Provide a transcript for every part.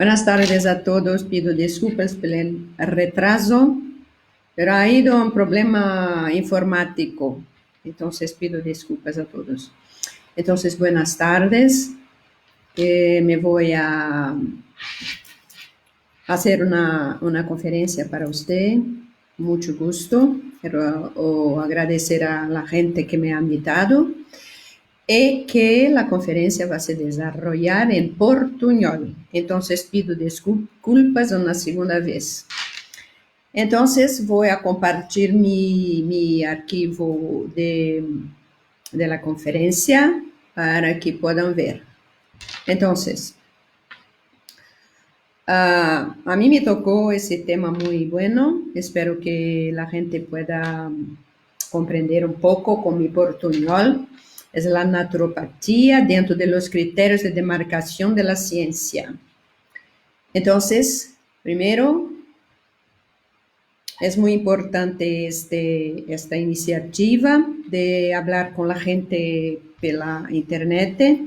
Buenas tardes a todos. Pido disculpas por el retraso, pero ha habido un problema informático. Entonces pido disculpas a todos. Entonces, buenas tardes. Me voy a hacer una conferencia para usted. Mucho gusto. Quiero agradecer a la gente que me ha invitado. Y que la conferencia va a se desarrollar en portuñol. Entonces pido disculpas una segunda vez. Entonces voy a compartir mi archivo de la conferencia para que puedan ver. Entonces, a mí me tocó ese tema muy bueno. Espero que la gente pueda comprender un poco con mi portuñol. Es la naturopatía dentro de los criterios de demarcación de la ciencia. Entonces, primero, es muy importante esta iniciativa de hablar con la gente de la internet,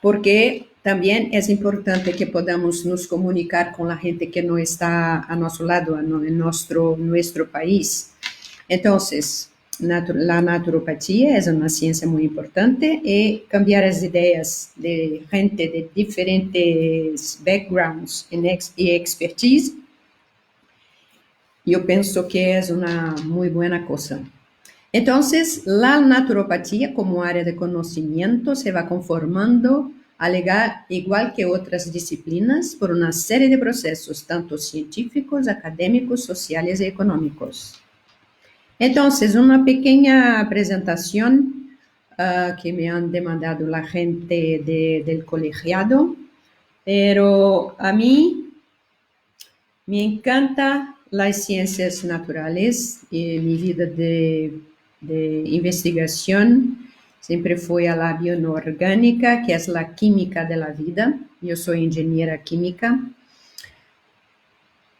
porque también es importante que podamos nos comunicar con la gente que no está a nuestro lado, en nuestro país. Entonces, la naturopatía es una ciencia muy importante y cambiar las ideas de gente de diferentes backgrounds y expertise, yo pienso que es una muy buena cosa. Entonces, la naturopatía como área de conocimiento se va conformando, igual que otras disciplinas, por una serie de procesos, tanto científicos, académicos, sociales y económicos. Entonces, una pequeña presentación que me han demandado la gente del colegiado, pero a mí me encanta las ciencias naturales y mi vida de investigación siempre fue a la bioorgánica, que es la química de la vida. Yo soy ingeniera química.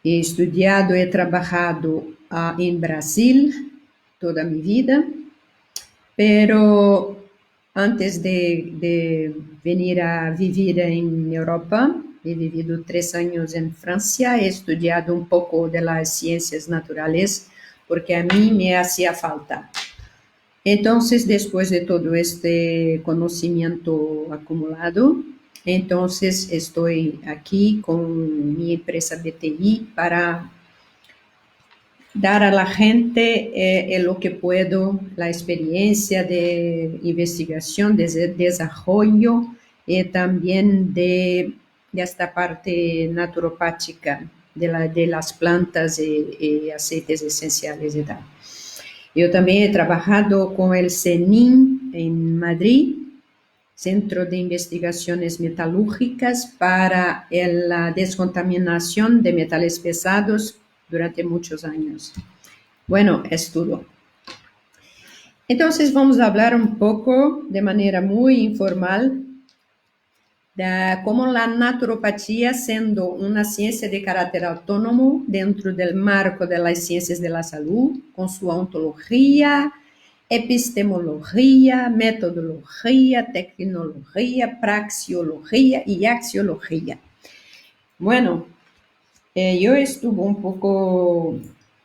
He estudiado, he trabajado en Brasil toda mi vida, pero antes de venir a vivir en Europa, he vivido 3 años en Francia, he estudiado un poco de las ciencias naturales porque a mí me hacía falta. Entonces, después de todo este conocimiento acumulado, entonces estoy aquí con mi empresa de TI para dar a la gente lo que puedo, la experiencia de investigación, de desarrollo y también de esta parte naturopática de las plantas y aceites esenciales y tal. Yo también he trabajado con el CENIM en Madrid, Centro de Investigaciones Metalúrgicas para la descontaminación de metales pesados durante muchos años. Bueno, es todo. Entonces vamos a hablar un poco de manera muy informal de cómo la naturopatía, siendo una ciencia de carácter autónomo dentro del marco de las ciencias de la salud, con su ontología, epistemología, metodología, tecnología, praxeología y axiología. Bueno, yo estuve un poco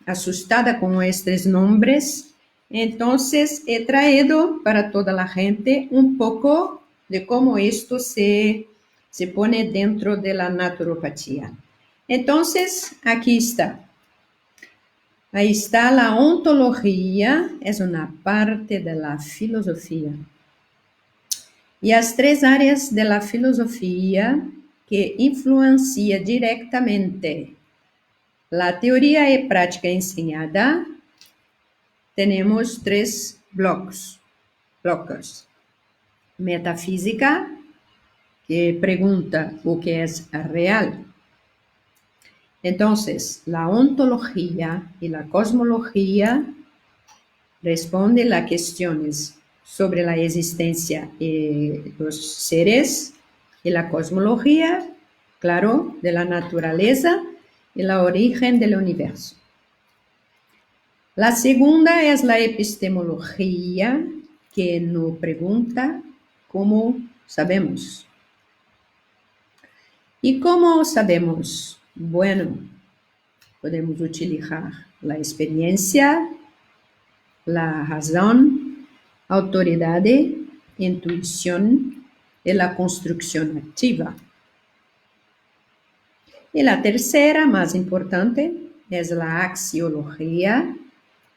asustada con estos nombres, entonces he traído para toda la gente un poco de cómo esto se pone dentro de la naturopatía. Entonces, aquí está. Ahí está la ontología, es una parte de la filosofía. Y las 3 áreas de la filosofía que influencian directamente la teoría y práctica enseñada, tenemos 3 blocos. Metafísica, que pregunta o que es real. Entonces, la ontología y la cosmología responden a cuestiones sobre la existencia de los seres y la cosmología, claro, de la naturaleza y el origen del universo. La segunda es la epistemología, que nos pregunta cómo sabemos. ¿Y cómo sabemos? Bueno, podemos utilizar la experiencia, la razón, autoridad, intuición y la construcción activa. Y la tercera, más importante, es la axiología,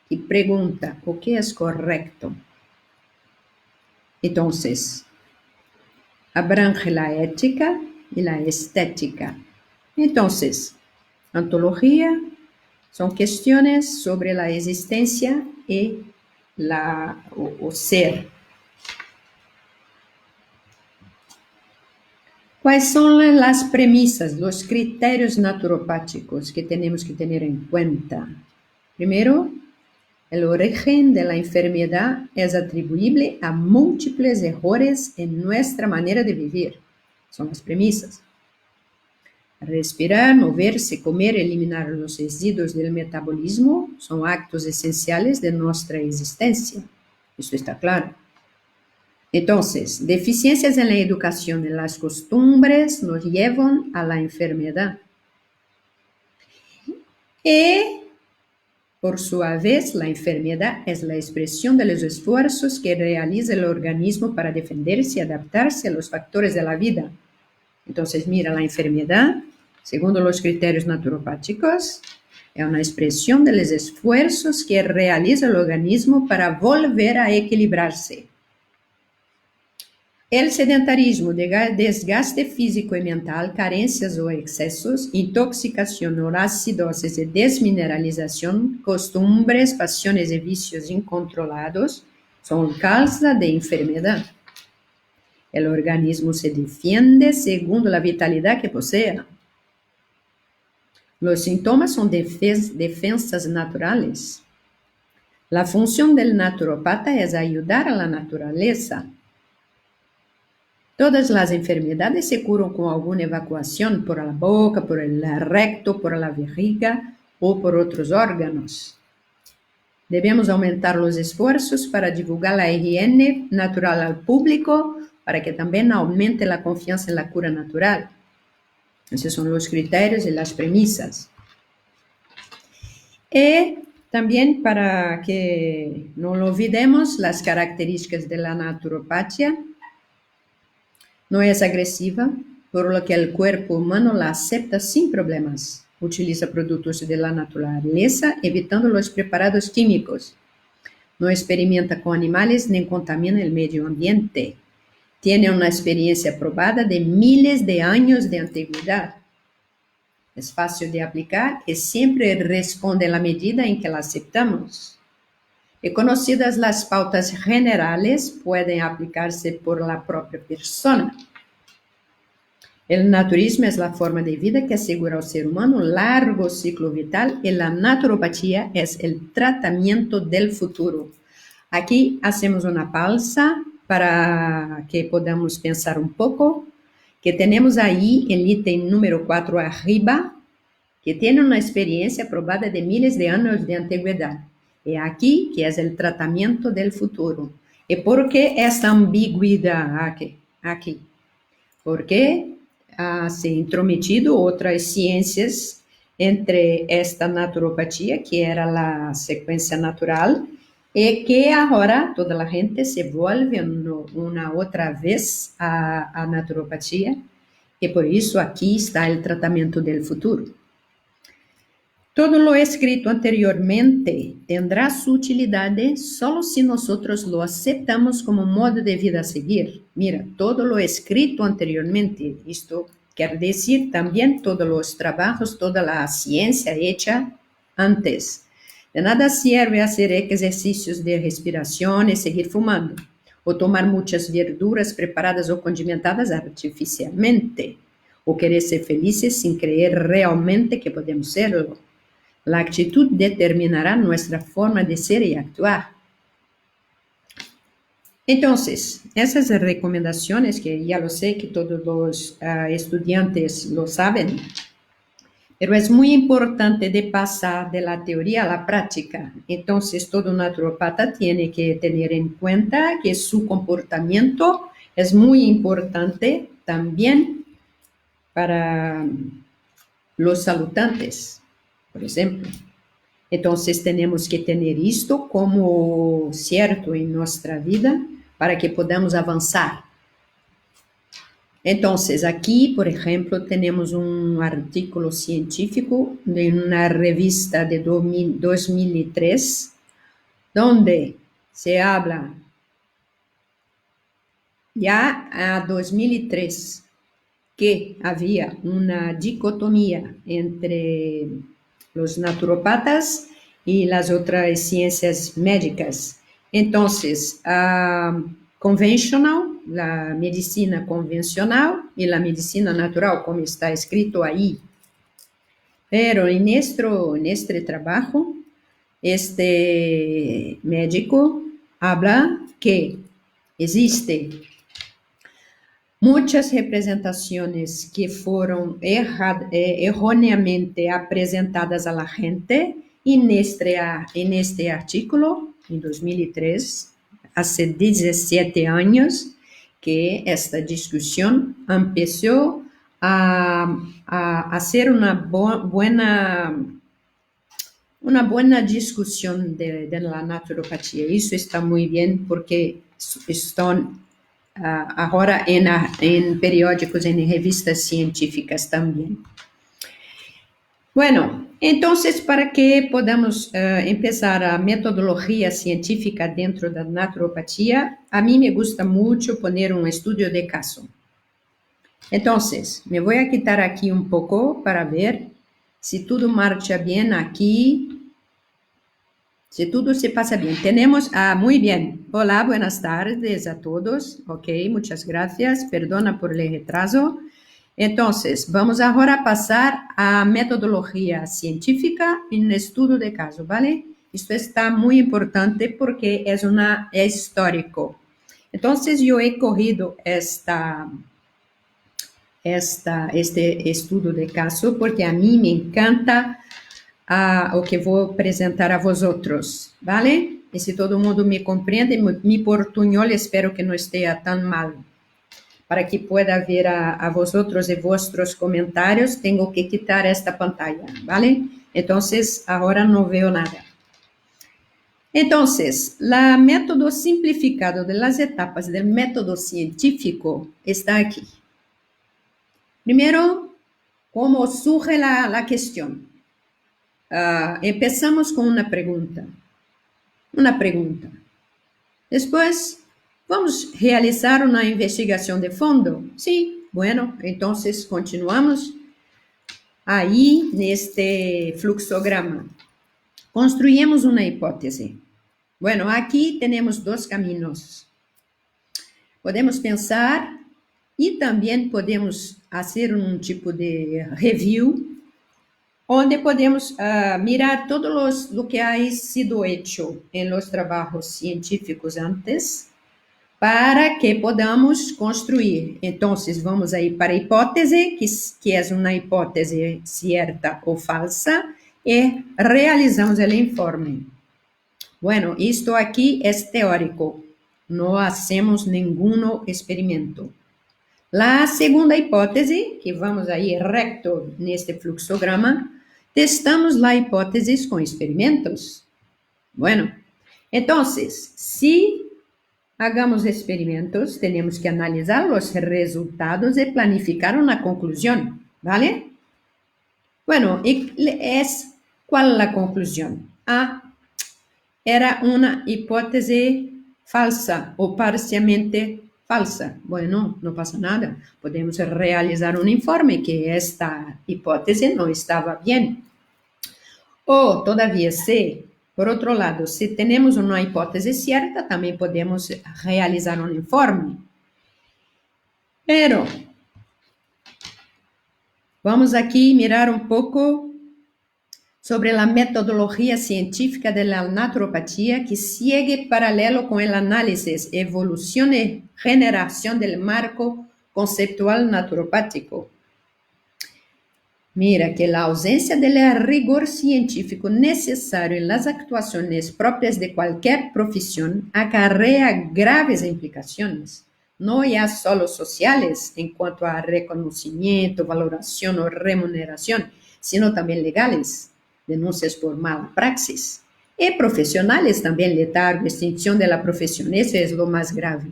que pregunta o que es correcto. Entonces, abrange la ética y la estética. Entonces, ontología son cuestiones sobre la existencia y o ser. ¿Cuáles son las premisas, los criterios naturopáticos que tenemos que tener en cuenta? Primero, el origen de la enfermedad es atribuible a múltiples errores en nuestra manera de vivir. Son las premisas. Respirar, moverse, comer, eliminar los residuos del metabolismo son actos esenciales de nuestra existencia. Eso está claro. Entonces, deficiencias en la educación y las costumbres nos llevan a la enfermedad. Y, por su vez, la enfermedad es la expresión de los esfuerzos que realiza el organismo para defenderse y adaptarse a los factores de la vida. Entonces, mira, la enfermedad, según los criterios naturopáticos, es una expresión de los esfuerzos que realiza el organismo para volver a equilibrarse. El sedentarismo, desgaste físico y mental, carencias o excesos, intoxicación o acidosis y desmineralización, costumbres, pasiones y vicios incontrolados son causa de enfermedad. El organismo se defiende según la vitalidad que posea. Los síntomas son defensas naturales. La función del naturopata es ayudar a la naturaleza. Todas las enfermedades se curan con alguna evacuación por la boca, por el recto, por la vejiga o por otros órganos. Debemos aumentar los esfuerzos para divulgar la higiene natural al público, para que también aumente la confianza en la cura natural. Esos son los criterios y las premisas. Y también, para que no lo olvidemos, las características de la naturopatía. No es agresiva, por lo que el cuerpo humano la acepta sin problemas. Utiliza productos de la naturaleza, evitando los preparados químicos. No experimenta con animales ni contamina el medio ambiente. Tiene una experiencia probada de miles de años de antigüedad. Es fácil de aplicar y siempre responde en la medida en que la aceptamos. Y conocidas las pautas generales, pueden aplicarse por la propia persona. El naturismo es la forma de vida que asegura al ser humano un largo ciclo vital y la naturopatía es el tratamiento del futuro. Aquí hacemos una pausa para que podamos pensar un poco, que tenemos ahí el ítem número 4 arriba, que tiene una experiencia probada de miles de años de antigüedad. Y aquí, que es el tratamiento del futuro. ¿Y por qué esta ambigüedad aquí? Porque se han intrometido otras ciencias entre esta naturopatía, que era la secuencia natural, y que ahora toda la gente se vuelve una otra vez a naturopatía, y por eso aquí está el tratamiento del futuro. Todo lo escrito anteriormente tendrá su utilidad solo si nosotros lo aceptamos como modo de vida a seguir. Mira, todo lo escrito anteriormente, esto quiere decir también todos los trabajos, toda la ciencia hecha antes. De nada sirve hacer ejercicios de respiración y seguir fumando, o tomar muchas verduras preparadas o condimentadas artificialmente, o querer ser felices sin creer realmente que podemos serlo. La actitud determinará nuestra forma de ser y actuar. Entonces, esas recomendaciones, que ya lo sé que todos los estudiantes lo saben, pero es muy importante de pasar de la teoría a la práctica. Entonces, todo naturopata tiene que tener en cuenta que su comportamiento es muy importante también para los salutantes, por ejemplo. Entonces, tenemos que tener esto como cierto en nuestra vida para que podamos avanzar. Entonces, aquí, por ejemplo, tenemos un artículo científico de una revista de 2003, donde se habla ya a 2003 que había una dicotomía entre los naturópatas y las otras ciencias médicas. Entonces, convencional, la medicina convencional y la medicina natural, como está escrito ahí. Pero en este trabajo, este médico habla que existe muchas representaciones que fueron erróneamente presentadas a la gente en este artículo, en 2003, hace 17 años, que esta discusión empezó a hacer una buena discusión de la naturopatía. Eso está muy bien porque están ahora en periódicos, en revistas científicas también. Bueno, entonces, para que podamos empezar a metodología científica dentro da naturopatía, a mí me gusta mucho poner un estudio de caso. Entonces, me voy a quitar aquí un poco para ver si todo marcha bien aquí, si todo se pasa bien. Tenemos, muy bien. Hola, buenas tardes a todos. Ok, muchas gracias. Perdona por el retraso. Entonces, vamos ahora a pasar a metodología científica en estudio de caso, ¿vale? Esto está muy importante porque es histórico. Entonces, yo he cogido este estudio de caso porque a mí me encanta o que voy a presentar a vosotros, ¿vale? Y si todo el mundo me comprende, mi portuñol espero que no esté tan mal. Para que pueda ver a vosotros y vuestros comentarios, tengo que quitar esta pantalla, ¿vale? Entonces, ahora no veo nada. Entonces, el método simplificado de las etapas del método científico está aquí. Primero, ¿cómo surge la cuestión? Empezamos con una pregunta. Después, ¿vamos a realizar una investigación de fondo? Sí, bueno, entonces continuamos ahí en este fluxograma. Construimos una hipótese. Bueno, aquí tenemos dos caminos. Podemos pensar y también podemos hacer un tipo de review onde podemos mirar todo lo que ha sido hecho en los trabajos científicos antes, para que podamos construir. Entonces, vamos a ir para a hipótese, que é uma hipótese certa ou falsa, e realizamos o informe. Bueno, isto aqui é teórico, não hacemos nenhum experimento. A segunda hipótese, que vamos a ir recto neste fluxograma, testamos a hipótese com experimentos. Bueno, entonces, si hagamos experimentos, tenemos que analizar los resultados y planificar una conclusión, ¿vale? Bueno, ¿cuál es la conclusión? Era una hipótese falsa o parcialmente falsa. Bueno, no pasa nada. Podemos realizar un informe que esta hipótese no estaba bien. O todavía por outro lado, se temos uma hipótese certa, também podemos realizar um informe. Pero, vamos aqui mirar um pouco sobre a metodologia científica da naturopatia que segue paralelo com o análise, evolução e generação do marco conceptual naturopático. Mira que la ausencia del rigor científico necesario en las actuaciones propias de cualquier profesión acarrea graves implicaciones. no ya solo sociales en cuanto a reconocimiento, valoración o remuneración, sino también legales, denuncias por mala praxis. Y profesionales también, letargo, extinción de la profesión, eso es lo más grave.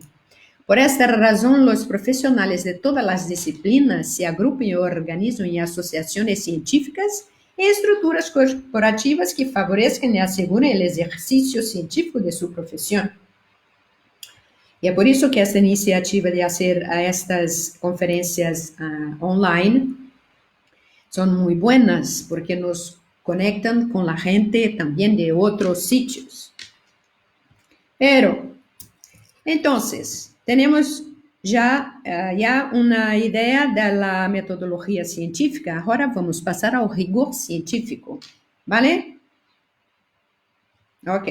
Por esta razón, los profesionales de todas las disciplinas se agrupan y organizan en asociaciones científicas y estructuras corporativas que favorezcan y aseguren el ejercicio científico de su profesión. Y es por eso que esta iniciativa de hacer estas conferencias online son muy buenas, porque nos conectan con la gente también de otros sitios. Pero, entonces, tenemos ya una idea de la metodología científica. Ahora vamos a pasar al rigor científico, ¿vale? Ok.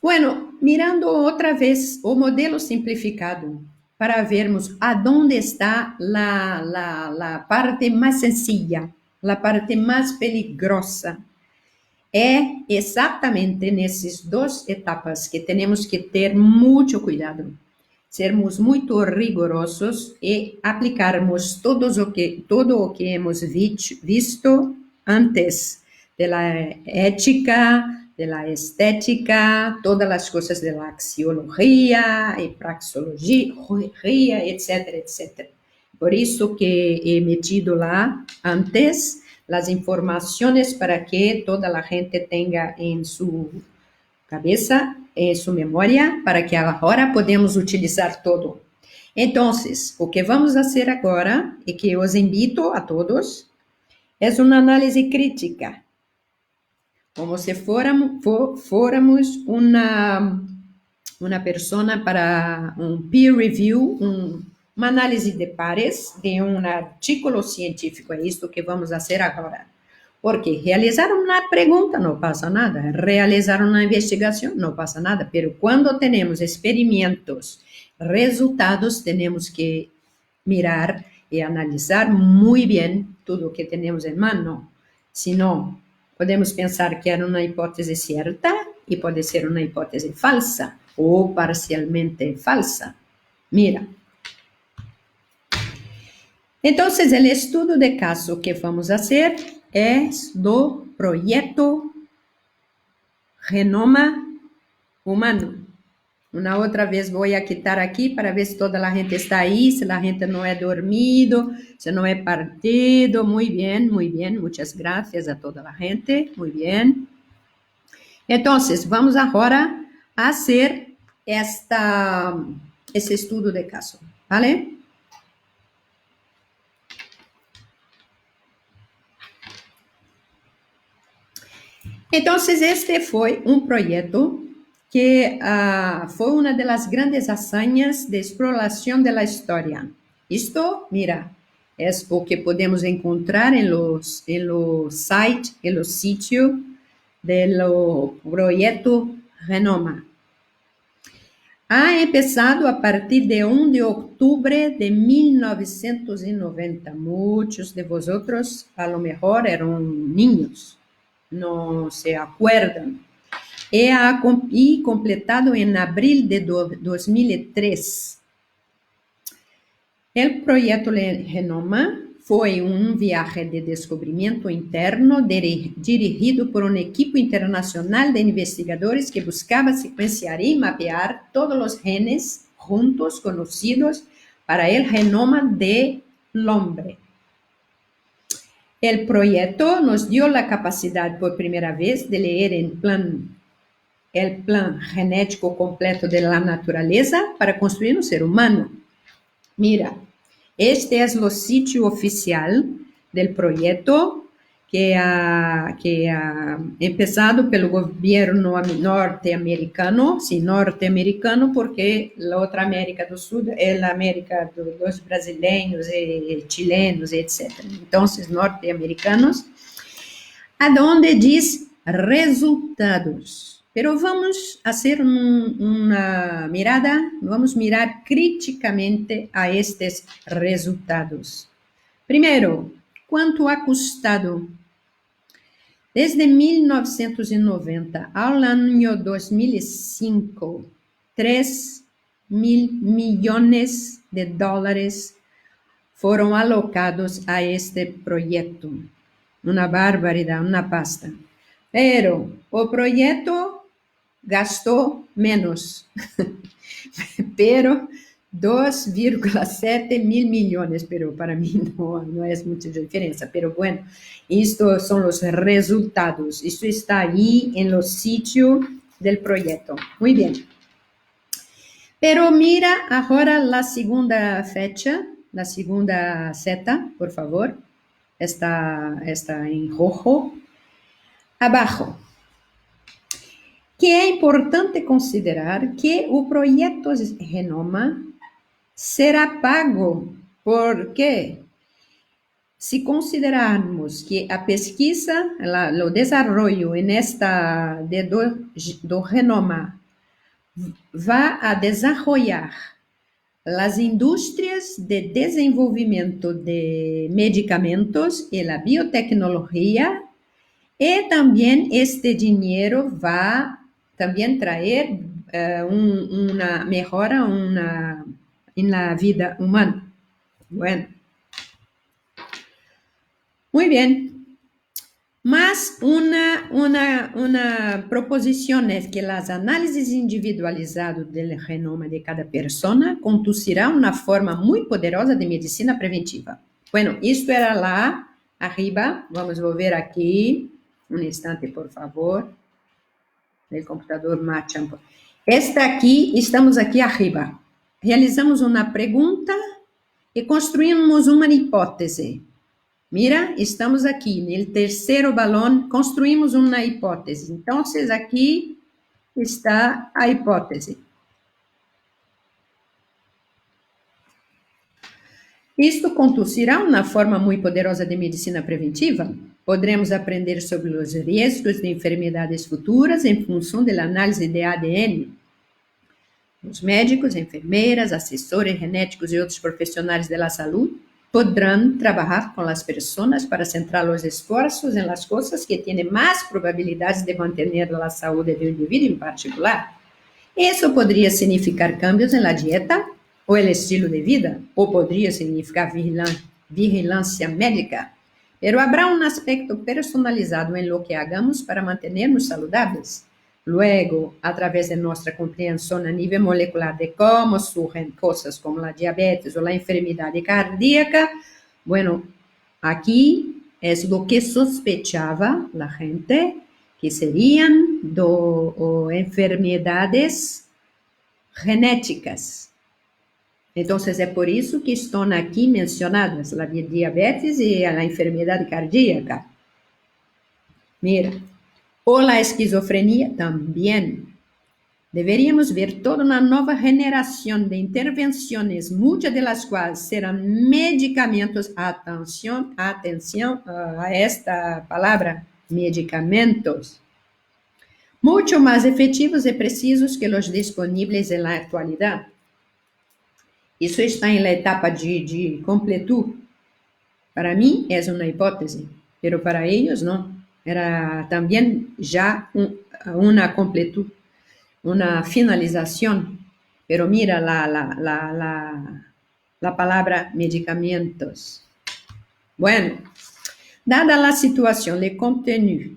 Bueno, mirando otra vez o modelo simplificado, para vermos a dónde está la parte más sencilla, la parte más peligrosa. É exatamente nessas duas etapas que temos que ter muito cuidado, sermos muito rigorosos e aplicarmos todo o que hemos visto antes da ética, da estética, todas as coisas da axiologia e praxeologia, etc, etc. Por isso que he metido lá antes las informaciones para que toda la gente tenga en su cabeza, en su memoria, para que agora podemos utilizar todo. Entonces, o que vamos a hacer agora, e que os invito a todos, é uma análise crítica. Como se fôramos uma persona para um peer review, uma análise de pares de um artigo científico. É isto que vamos fazer agora. Porque realizar uma pergunta não passa nada, realizar uma investigação não passa nada, mas quando temos experimentos, resultados, temos que mirar e analisar muito bem tudo o que temos em mão. Senão, podemos pensar que era uma hipótese certa e pode ser uma hipótese falsa ou parcialmente falsa. Mira. Então, o estudo de caso que vamos fazer é do projeto Genoma Humano. Uma outra vez vou quitar aqui para ver se toda a gente está aí, se a gente não é dormido, se não é partido. Muito bem, muitas graças a toda a gente, muito bem. Então, vamos agora a fazer esse estudo de caso, ¿vale? Então, este foi um projeto que foi uma das grandes hazañas de exploração da história. Isto, mira, é o que podemos encontrar em los sitios do projeto Genoma. Ha empezado a partir de 1 de octubre de 1990. Muitos de vosotros, a lo mejor, eram niños. No se acuerdan. Y completado en abril de 2003. El proyecto Genoma foi um viaje de descobrimento interno dirigido por um equipo internacional de investigadores que buscava sequenciar e mapear todos os genes juntos conhecidos para el genoma del hombre. El proyecto nos dio la capacidad por primera vez de leer el plan genético completo de la naturaleza para construir un ser humano. Mira, este es el sitio oficial del proyecto que ha empezado pelo gobierno norte-americano, sí, norte-americano, porque la otra América do Sul é a América dos brasileiros e chilenos, etc. Então, norte-americanos, aonde diz resultados. Pero vamos fazer uma mirada, vamos mirar criticamente a estes resultados. Primeiro, quanto ha custado? Desde 1990 ao ano 2005, 3 mil millones de dólares foram alocados a este projeto. Uma barbaridade, uma pasta. Pero o projeto gastou menos, pero 2,7 mil millones, pero para mí no es mucha diferencia. Pero bueno, estos son los resultados. Esto está ahí en los sitios del proyecto. Muy bien. Pero mira ahora la segunda fecha, la segunda seta, por favor. Está en rojo. Abajo. Que é importante considerar que o projeto Renoma será pago, porque se considerarmos que a pesquisa, o desenvolvimento do Renoma vai a desenvolver as indústrias de desenvolvimento de medicamentos e a biotecnologia, e também este dinheiro vai também trazer uma melhora na vida humana. Bueno. Muy bien. Mas una proposición es que las análisis individualizadas del genoma de cada persona conducirá una forma muy poderosa de medicina preventiva. Bueno, esto era lá arriba. Vamos volver aquí. Un instante, por favor. El computador marcha un poco. Estamos aqui arriba. Realizamos uma pergunta e construímos uma hipótese. Mira, estamos aqui no terceiro balão, construímos uma hipótese. Então, aqui está a hipótese. Isto conduzirá uma forma muito poderosa de medicina preventiva? Podremos aprender sobre os riscos de enfermidades futuras em função da análise de ADN. Os médicos, enfermeiras, assessores genéticos e outros profissionais da saúde podrão trabalhar com as pessoas para centrar os esforços em las coisas que têm mais probabilidades de manter a saúde do indivíduo em particular. Isso poderia significar cambios na dieta ou no estilo de vida, ou poderia significar vigilância médica. Pero habrá um aspecto personalizado em lo que hagamos para manter-nos saudáveis. Luego, a través de nuestra comprensión a nivel molecular de cómo surgen cosas como la diabetes o la enfermedad cardíaca, bueno, aquí es lo que sospechaba la gente, que serían enfermedades genéticas. Entonces, es por eso que están aquí mencionadas la diabetes y la enfermedad cardíaca. Mira. O la esquizofrenia também. Deveríamos ver toda uma nova geração de intervenções, muitas delas quais serão medicamentos. Atenção a esta palavra, medicamentos. Muito mais efetivos e precisos que os disponíveis na atualidade. Isso está em la etapa de completude. Para mim, é uma hipótese, mas para eles não. Era também já uma completude, uma finalização. Pero mira la palavra medicamentos. Bueno, dada a situação, o contenu,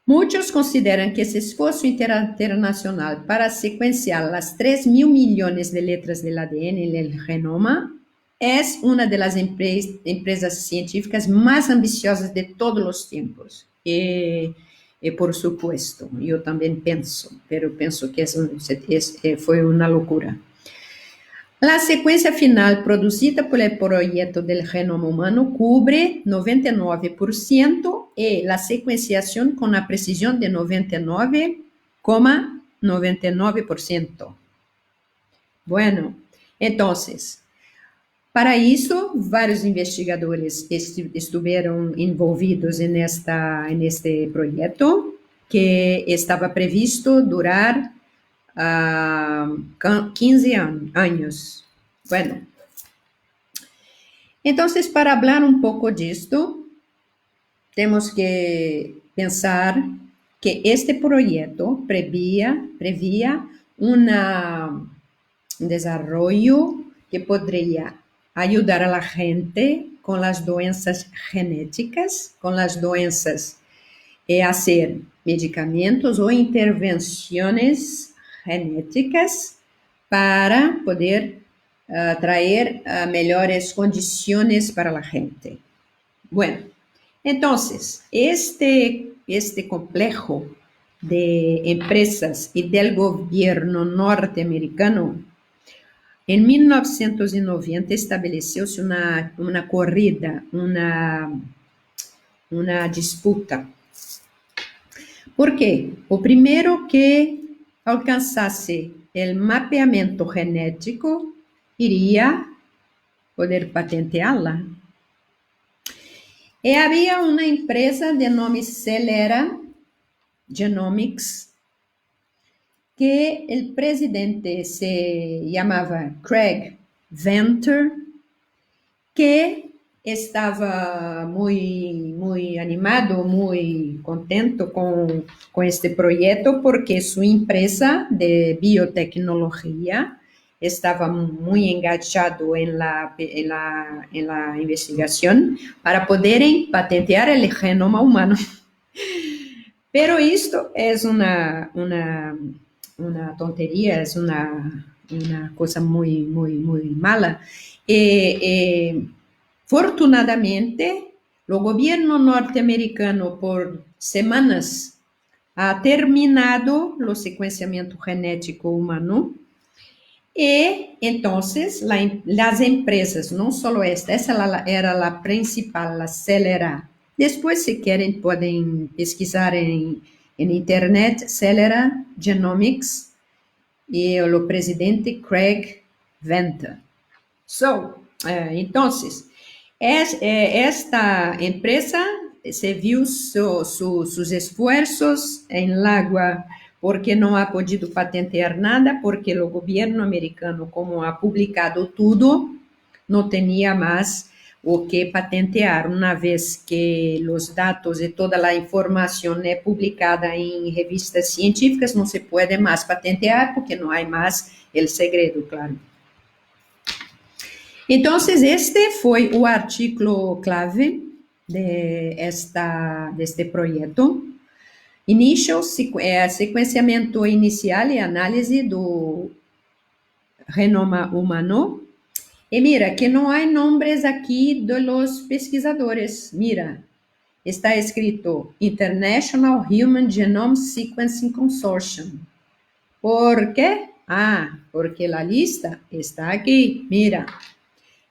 muitos consideram que esse esforço internacional para sequenciar as 3 mil milhões de letras do ADN no genoma é uma das empresas científicas mais ambiciosas de todos os tempos. E por supuesto, eu também penso, mas penso que foi uma loucura. A sequência final produzida pelo projeto do genoma humano cubre 99% e a sequenciação com a precisão de 99,99%. Bueno, entonces, para isso, vários investigadores estiveram envolvidos neste projeto, que estava previsto durar 15 anos. Bueno, então, para falar um pouco disto, temos que pensar que este projeto previa un desarrollo que podría ayudar a la gente con las doenças genéticas, con las doenças, hacer medicamentos ou intervenções genéticas para poder traer melhores condições para a gente. Bueno, entonces, este complejo de empresas y del gobierno norteamericano, en 1990 estabeleció-se una corrida, una disputa. ¿Por quê? O primeiro que alcançasse o mapeamento genético iria poder patenteá-la. E havia uma empresa de nome Celera Genomics, que o presidente se chamava Craig Venter, que estava muito animado, muito contente com este projeto, porque sua empresa de biotecnologia estava muito engajado em la investigação para poderem patentear o genoma humano. Pero isto é uma tonteria, é uma coisa muito mala. Fortunadamente, o governo norte-americano, por semanas, ha terminado o sequenciamento genético humano. E, então, as empresas, não só essa era a principal, a Celera. Depois, se querem, podem pesquisar em internet, Celera Genomics, e o presidente Craig Venter. Então, esta empresa se viu seus esforços em água, porque não ha podido patentear nada, porque o governo americano, como ha publicado tudo, não tinha mais o que patentear. Uma vez que os dados e toda a informação é publicada em revistas científicas, não se pode mais patentear, porque não há mais o segredo, claro. Então, este foi o artigo clave deste projeto. Sequenciamento inicial e análise do genoma humano. E mira, que não há nomes aqui dos pesquisadores. Mira, está escrito International Human Genome Sequencing Consortium. ¿Por quê? Porque a lista está aqui. Mira,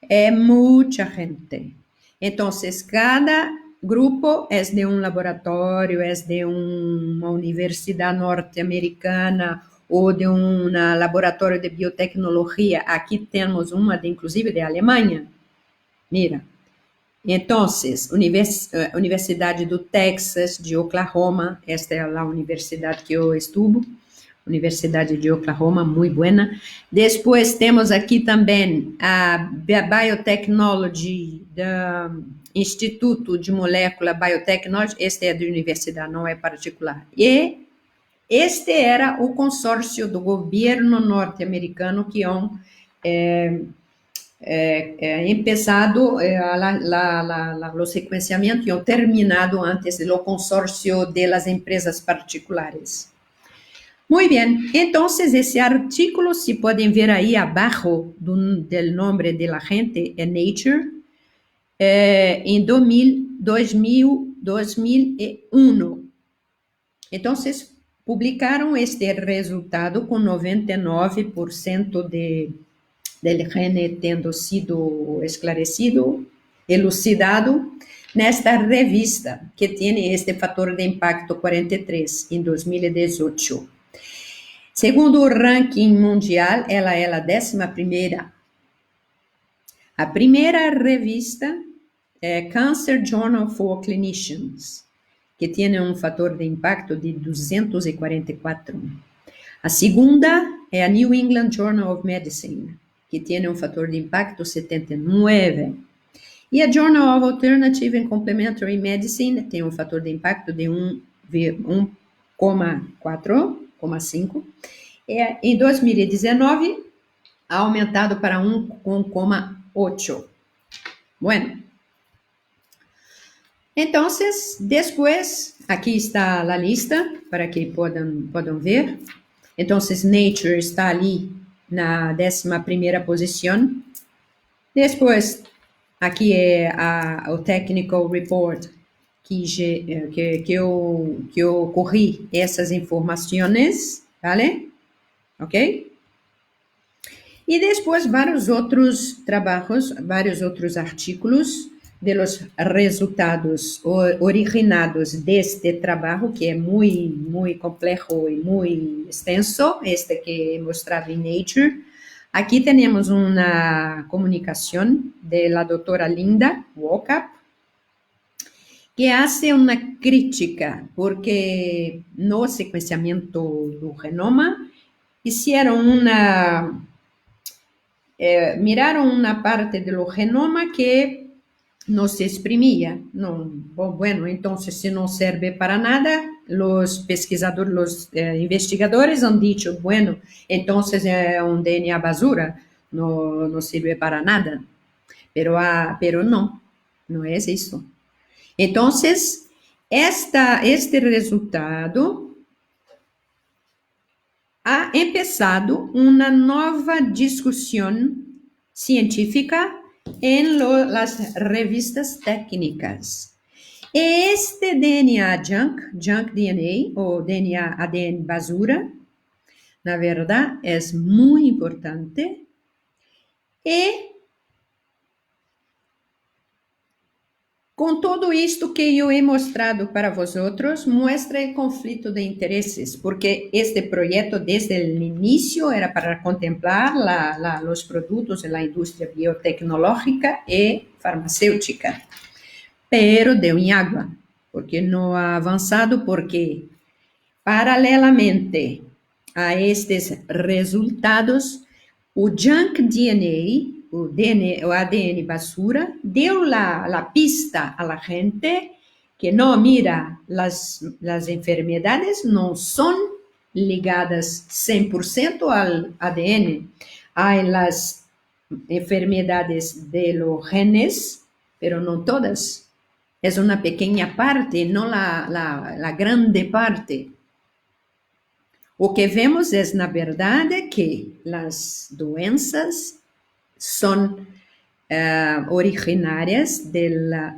é muita gente. Então, cada grupo é de um laboratório, é de uma universidade norte-americana ou de um laboratório de biotecnologia. Aqui temos uma, inclusive, de Alemanha. Mira. Então, Universidade do Texas, de Oklahoma, esta é a universidade que eu estudo, Universidade de Oklahoma, muito boa. Depois temos aqui também a Biotechnology, do Instituto de Molécula Biotechnology, este é de universidade, não é particular. E este era o consórcio do governo norte-americano que empezado o sequenciamento e terminado antes do consórcio das empresas particulares. Muito bem, então, esse artigo, se podem ver aí abaixo do nome de la gente, é Nature, em 2001. Então, publicaram este resultado com 99% del gene tendo sido esclarecido, elucidado, nesta revista, que tem este fator de impacto 43, em 2018. Segundo o ranking mundial, ela é a 11ª. A primeira revista é Cancer Journal for Clinicians, que tem um fator de impacto de 244. A segunda é a New England Journal of Medicine, que tem um fator de impacto 79. E a Journal of Alternative and Complementary Medicine tem um fator de impacto de 1,4, 1,5. Em 2019, ha aumentado para 1,8. Bueno, entonces, después, aquí está la lista para que puedan ver. Entonces, Nature está ali na 11ª posição. Depois, aqui é o Technical Report, que eu corri essas informações, vale? Ok? E depois vários outros trabalhos, vários outros artículos de los resultados originados deste trabalho, que é muito complexo e muito extenso, este que mostrava em Nature. Aqui temos uma comunicação da doutora Linda Walkup, que hace uma crítica, porque no sequenciamento do genoma hicieron miraron una parte del genoma que no se exprimía. No, bueno, entonces si no sirve para nada, los pesquisadores, los investigadores han dicho, bueno, entonces es un DNA basura, no sirve para nada. Pero no es eso. Entonces, este resultado ha empezado uma nova discussão científica em las revistas técnicas. Este DNA junk DNA, ou DNA ADN basura, na verdade, é muito importante e com todo isto que eu he mostrado para vosotros, muestra o conflito de interesses, porque este projeto desde o início era para contemplar os produtos da indústria biotecnológica e farmacêutica, pero deu em água, porque não ha avançado, porque paralelamente a estes resultados, o junk DNA, o ADN basura, deu la pista a la gente que no, mira, las enfermedades no son ligadas 100% al ADN. Hay las enfermedades de los genes, pero no todas. Es una pequeña parte, no la grande parte. O que vemos é, na verdade, que as doenças são originárias do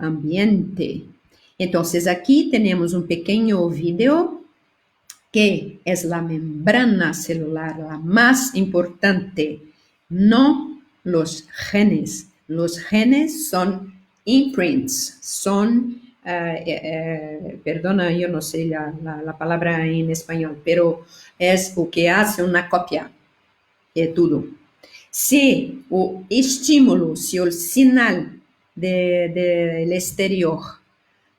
ambiente. Então, aqui temos um pequeno vídeo que é a membrana celular a mais importante, não os genes. Os genes são imprints, são perdona, eu não sei a palavra em espanhol, pero é o que hace uma cópia, é tudo. Se o estímulo, se o sinal do exterior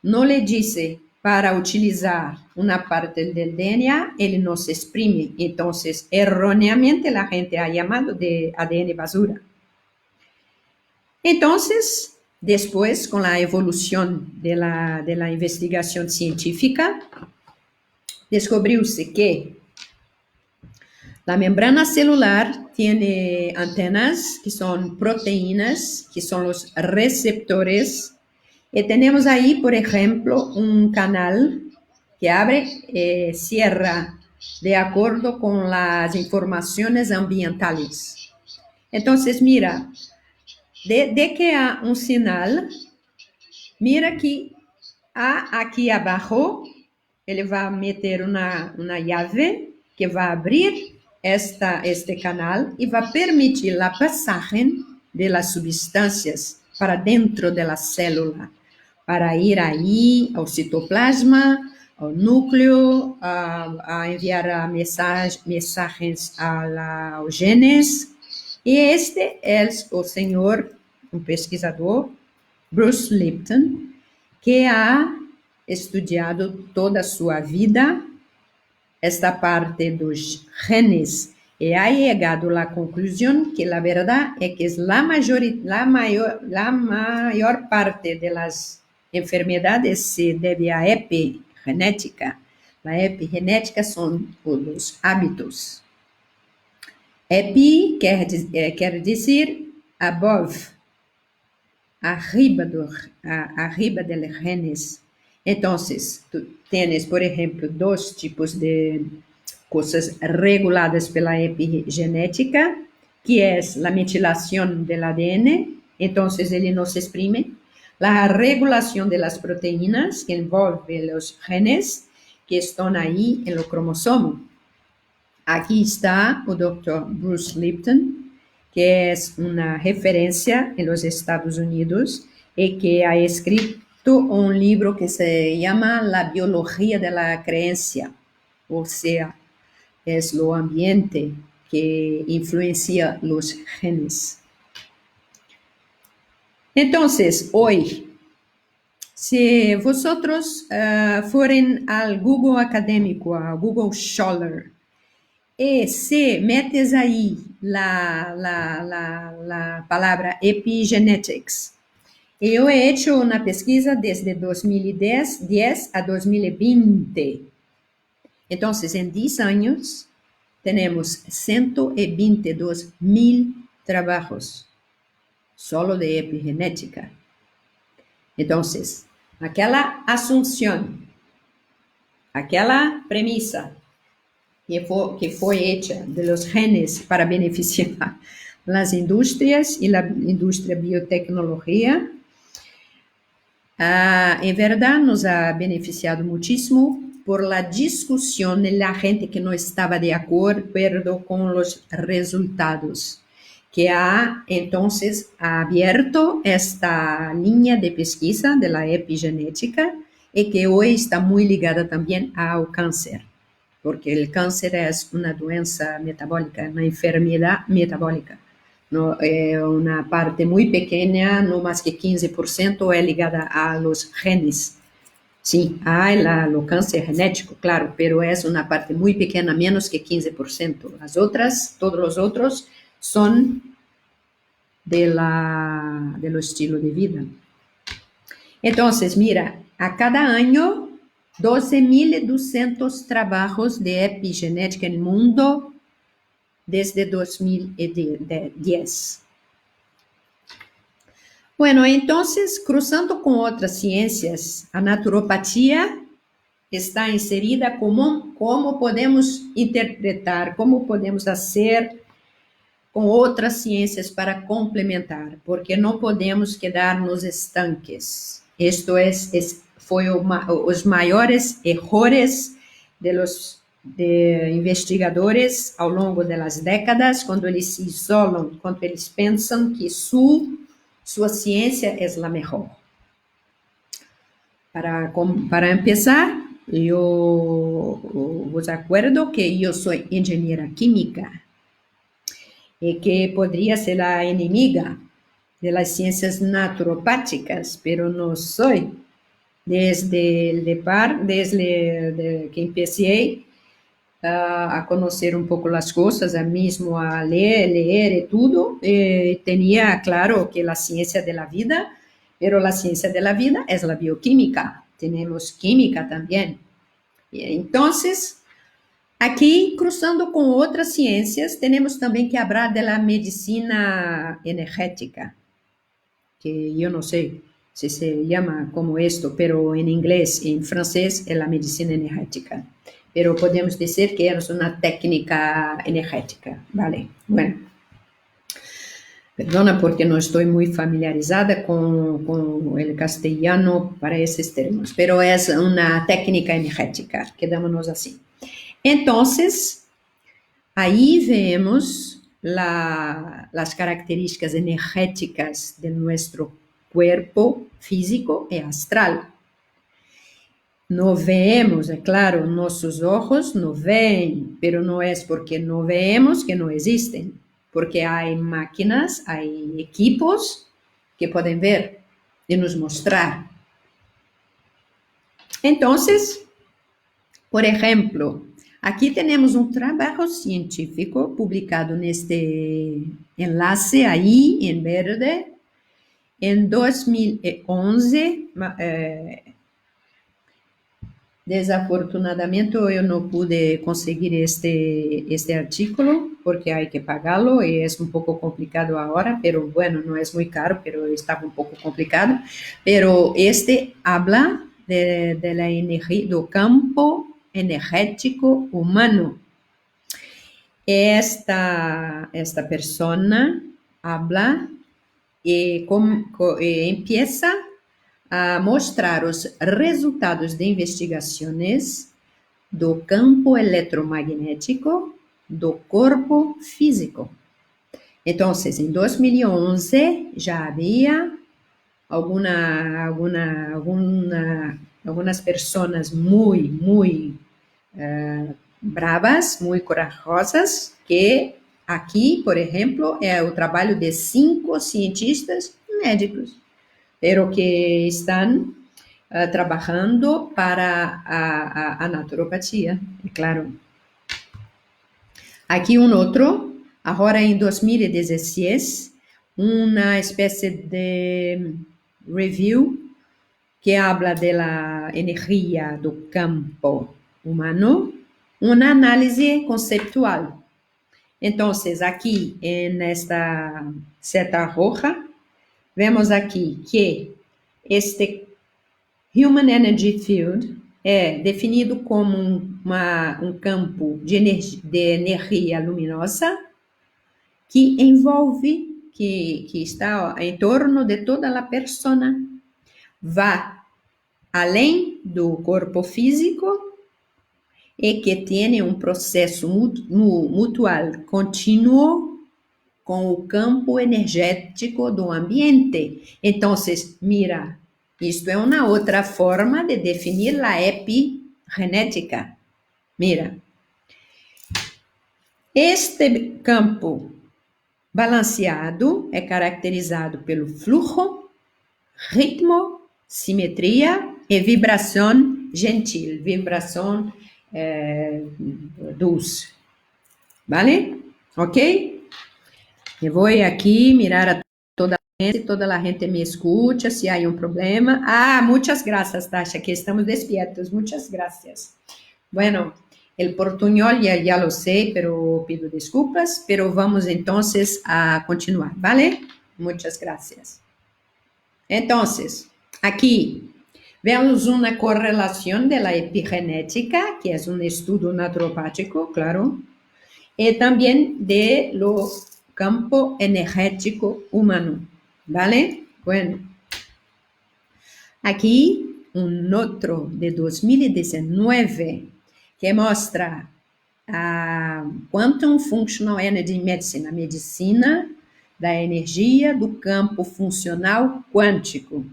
não lhe diz para utilizar uma parte do DNA, ele não se exprime. Então, erroneamente, a gente ha chamado de ADN basura. Então, depois, com a evolução da investigação científica, descobriu-se que a membrana celular tem antenas, que são proteínas, que são os receptores. E temos aí, por exemplo, um canal que abre e cierra de acordo com as informações ambientales. Então, mira, de que há um sinal, mira que há aqui abaixo, ele vai meter uma llave que vai abrir este canal e vai permitir a passagem das substâncias para dentro da célula, para ir aí ao citoplasma, ao núcleo, a enviar mensagens aos genes. E este é o senhor, um pesquisador, Bruce Lipton, que ha estudado toda a sua vida esta parte dos genes e ha chegado à conclusão que a verdade é que a maior parte das enfermidades se deve à epigenética. A epigenética são os hábitos. Epi quer dizer above, arriba, arriba del genes. Entonces, tú tienes, por ejemplo, dos tipos de cosas reguladas pela epigenética, que es la metilación del ADN, entonces ele no se exprime, la regulación de las proteínas, que envolve los genes que están ahí en los cromosomas. Aquí está o Dr. Bruce Lipton, que es una referencia en los Estados Unidos y que ha escrito un libro que se llama La biología de la creencia, o sea, es lo ambiente que influencia los genes. Entonces, hoy, si vosotros fueren al Google académico, a Google Scholar, y si metes ahí la palabra epigenetics, yo he hecho una pesquisa desde 2010 a 2020. Entonces, en 10 años, tenemos 122.000 trabajos solo de epigenética. Entonces, aquela asunción, aquela premisa que fue hecha de los genes para beneficiar las industrias y la industria biotecnología, en verdad nos ha beneficiado muchísimo por la discusión de la gente que no estaba de acuerdo con los resultados, que ha entonces abierto esta línea de pesquisa de la epigenética y que hoy está muy ligada también al cáncer, porque el cáncer es una doença metabólica, una enfermedad metabólica. No, una parte muy pequeña, no más que 15%, es ligada a los genes. Sí, hay el cáncer genético, claro, pero es una parte muy pequeña, menos que 15%. Las otras, todos los otros, son del estilo de vida. Entonces, mira, a cada año, 12.200 trabajos de epigenética en el mundo desde 2010. Bueno, entonces, cruzando con otras ciencias, a naturopatía está inserida como cómo podemos interpretar, cómo podemos hacer com outras ciências para complementar, porque não podemos quedar-nos estanques. Isto foi os maiores erros de investigadores ao longo das décadas, quando eles se isolam, quando eles pensam que sua ciência é a melhor. Para começar, eu vos acuerdo que eu sou engenheira química, y que podría ser la enemiga de las ciencias naturopáticas, pero no soy. Desde que empecé a conocer un poco las cosas, a mismo a leer y todo, tenía claro que la ciencia de la vida, pero la ciencia de la vida es la bioquímica, tenemos química también. Y entonces, aqui, cruzando com outras ciências, temos também que falar da medicina energética, que eu não sei se se chama como isto, pero em inglês e em francês é a medicina energética. Pero podemos dizer que é uma técnica energética, vale? Bueno, perdona porque não estou muito familiarizada com o castelhano para esses termos, pero é uma técnica energética, quedamos assim. Entonces, ahí vemos las características energéticas de nuestro cuerpo físico y astral. No vemos, es claro, nuestros ojos no ven, pero no es porque no vemos que no existen, porque hay máquinas, hay equipos que pueden ver y nos mostrar. Entonces, por ejemplo, aqui temos um trabalho científico publicado neste enlace aí em verde, em 2011, Desafortunadamente, eu não pude conseguir este artículo porque hay que pagarlo y es un poco complicado ahora, pero bueno, no es muy caro, pero estaba un poco complicado. Pero este habla de la energía, del campo energético humano. Esta persona habla e empieza a mostrar os resultados de investigações do campo eletromagnético do corpo físico. Então, em 2011 já havia algumas pessoas muito bravas, muito corajosas, que aqui, por exemplo, é o trabalho de 5 cientistas médicos, pero que estão trabalhando para a naturopatia, é claro. Aqui outro, agora em 2016, uma espécie de review que habla da energia do campo humano, uma análise conceptual. Então, aqui nesta seta roja, vemos aqui que este Human Energy Field é definido como um campo de energia luminosa que envolve, que está em torno de toda a pessoa, vai além do corpo físico e que tem um processo mutual contínuo com o campo energético do ambiente. Então, mira, isto é uma outra forma de definir a epigenética. Mira, este campo balanceado é caracterizado pelo fluxo, ritmo, simetria e vibração gentil, vibração dulce. ¿Vale? Ok? Eu vou aqui mirar a toda a gente me escuta, se há um problema. Muitas graças, Tasha, que estamos despiertos. Muitas graças. Bueno, el portuñol ya lo sé, pero pido desculpas, pero vamos entonces a continuar, ¿vale? Muchas gracias. Entonces, aquí vemos una correlación de la epigenética, que es un estudio naturopático, claro, y también de lo campo energético humano, ¿vale? Bueno, aquí un otro de 2019 que mostra a Quantum Functional Energy Medicine, a medicina da energia do campo funcional quântico.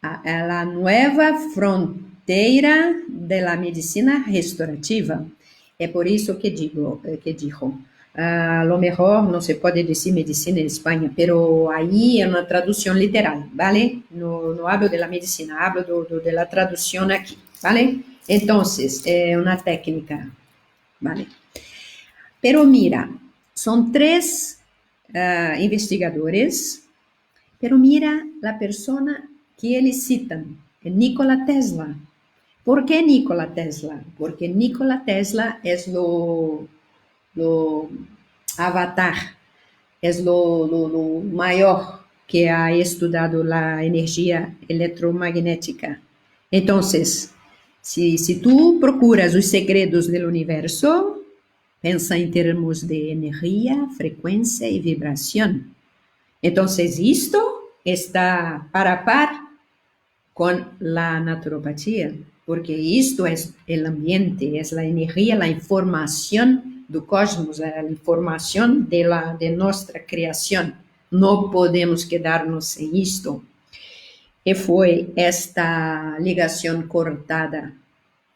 A nova fronteira da medicina restaurativa. É por isso que digo, a lo mejor não se pode dizer medicina em Espanha, pero aí é uma tradução literal, ¿vale? No hablo de la medicina, hablo de la tradução aqui, ¿vale? Entonces, é uma técnica, ¿vale? Pero mira, são 3 investigadores, pero mira a pessoa que eles citam, é Nikola Tesla. ¿Por que Nikola Tesla? Porque Nikola Tesla é o avatar, é o maior que ha estudado a energia eletromagnética. Então, se tu procuras os segredos do universo, pensa em termos de energia, frequência e vibração. Então, isto está para par com a naturopatia, porque isto é o ambiente, é a energia, a informação do cosmos, a informação de nossa criação. Não podemos quedar-nos sem isto. E foi esta ligação cortada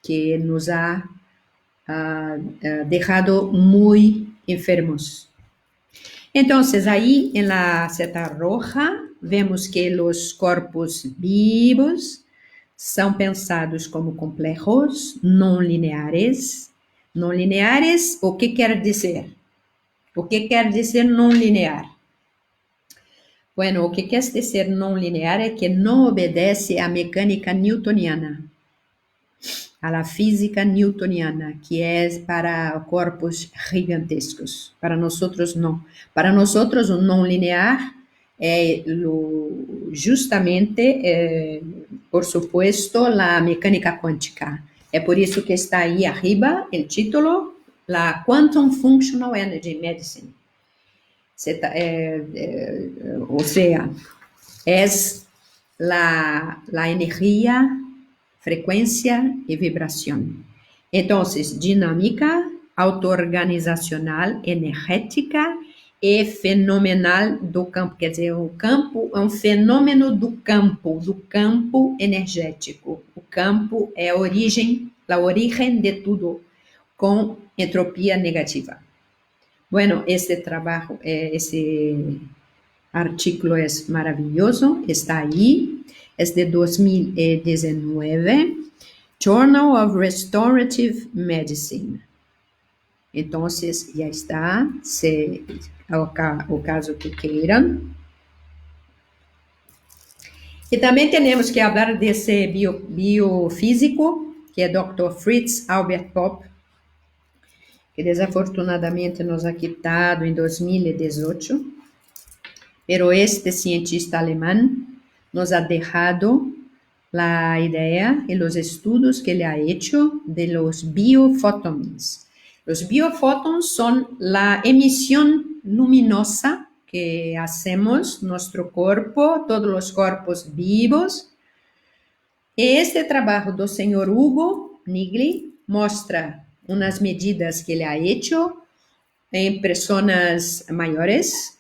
que nos ha deixado muito enfermos. Então, aí, na seta roja, vemos que os corpos vivos são pensados como complexos, não lineares. Não lineares, o que quer dizer? O que quer dizer não linear? Bueno, o que quer dizer não linear é que não obedece à mecânica newtoniana. a la física newtoniana, que é para corpos gigantescos. Para nós não. Para nós, o não linear é justamente, por supuesto, a mecânica quântica. É por isso que está aí arriba o título, la Quantum Functional Energy Medicine. O sea, é a energia, frecuencia y vibración. Entonces, dinámica, auto-organizacional, energética e fenomenal do campo. Quer dizer, o campo é um fenômeno do campo energético. O campo é a origem de tudo, com entropia negativa. Bueno, este trabalho, esse artículo é maravilhoso, está aí, é de 2019, Journal of Restorative Medicine. Então, já está, se o caso que queiram. E também temos que falar desse biofísico, que é Dr. Fritz Albert Popp, que desafortunadamente nos ha quitado em 2018. Pero este cientista alemán nos ha dejado la idea y los estudios que le ha hecho de los biofotons. Los biofotons son la emisión luminosa que hacemos nuestro cuerpo, todos los cuerpos vivos. Este trabajo do señor Hugo Nigli muestra unas medidas que le ha hecho en personas mayores.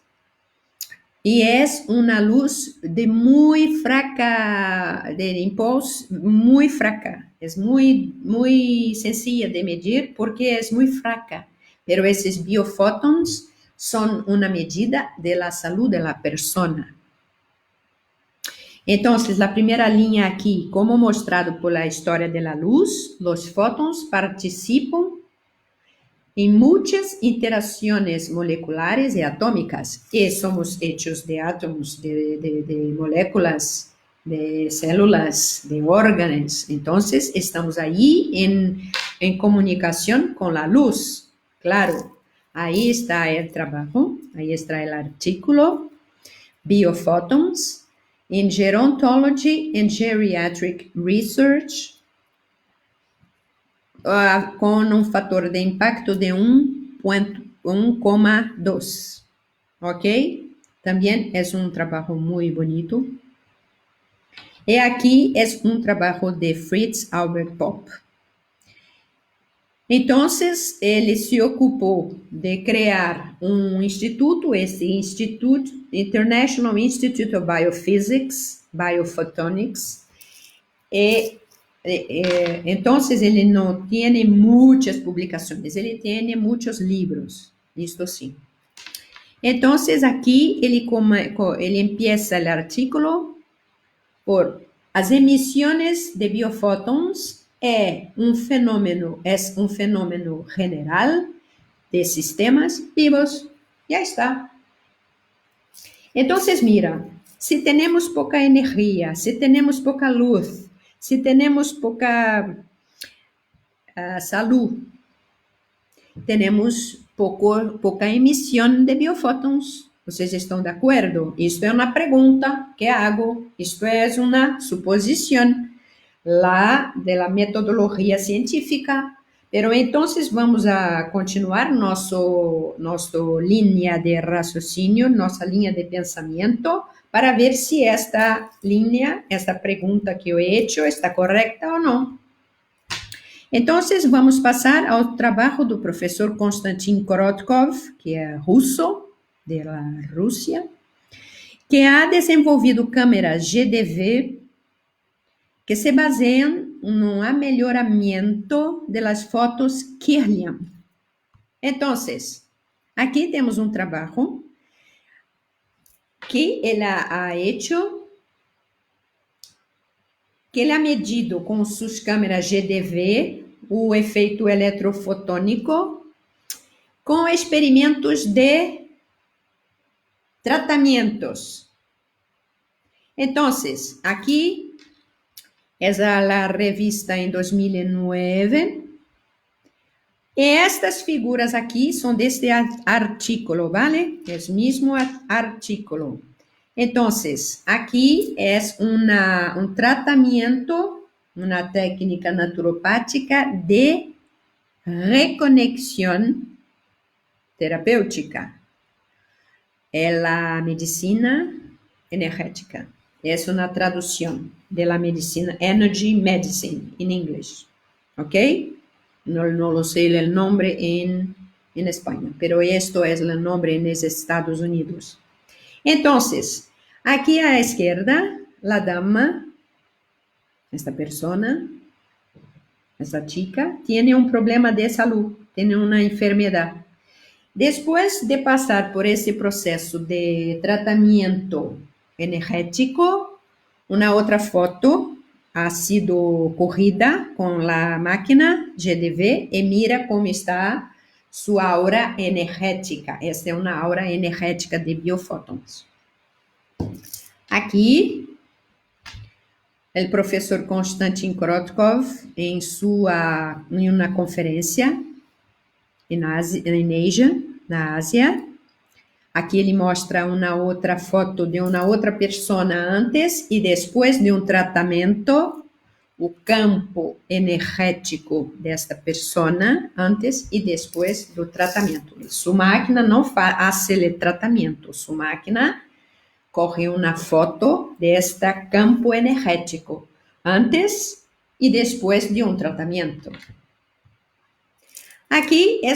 E é uma luz de muito fraca, de impulso muito fraca. É muito sencilla de medir porque é muito fraca. Pero esses biofótons são uma medida de la salud de la persona. Então, a primeira linha aqui, como mostrado por la história de la luz, os fótons participam em muitas interações moleculares e atômicas, e somos hechos de átomos, de moléculas, de células, de órgãos. Então, estamos aí em comunicação com a luz. Claro, aí está o trabalho, aí está o artículo, Biophotons in Gerontology and Geriatric Research, com um fator de impacto de 1,2, ok? Também é um trabalho muito bonito. E aqui é um trabalho de Fritz Albert Popp. Então, ele se ocupou de criar um instituto, esse Instituto, International Institute of Biophysics, Biophotonics, entonces ele não tem muitas publicações, ele tem muitos livros, isto sim. Então, aqui ele empieza o artículo por as emissões de biofótons é um fenômeno general de sistemas vivos. Já está. Então, mira, se temos pouca energia, se temos pouca luz, se temos pouca saúde, temos pouca emissão de biofótons. Vocês estão de acordo? Isto é uma pergunta que hago, isto é uma suposição lá da metodologia científica. Pero então vamos a continuar nossa linha de raciocínio, nossa linha de pensamento, para ver se esta pergunta que eu he hecho está correta ou não. Então, vamos passar ao trabalho do professor Konstantin Korotkov, que é russo, da Rússia, que ha desenvolvido câmeras GDV que se baseiam no melhoramento das fotos Kirlian. Então, aqui temos um trabalho que ele ha hecho, que ele ha medido com suas câmeras GDV o efeito eletrofotônico com experimentos de tratamentos. Então, aqui Es a la revista en 2009. Y estas figuras aquí son de este artículo, ¿vale? Es mismo artículo. Entonces, aquí es un tratamiento, una técnica naturopática de reconexión terapéutica. Es la medicina energética. Es una traducción de la medicina, Energy Medicine, en inglés. ¿Ok? No lo sé el nombre en España, pero esto es el nombre en los Estados Unidos. Entonces, aquí a la izquierda, la dama, esta persona, esta chica, tiene un problema de salud, tiene una enfermedad. Después de pasar por ese proceso de tratamiento energético, una otra foto ha sido cogida con la máquina GDV y mira cómo está su aura energética. Esta es una aura energética de biofótons. Aquí, el profesor Konstantin Korotkov, en una conferencia en Asia, na Ásia. Aqui ele mostra uma outra foto de uma outra pessoa antes e depois de um tratamento, o campo energético desta pessoa antes e depois do tratamento. Sua máquina não faz o tratamento, sua máquina corre uma foto deste campo energético antes e depois de um tratamento. Aqui é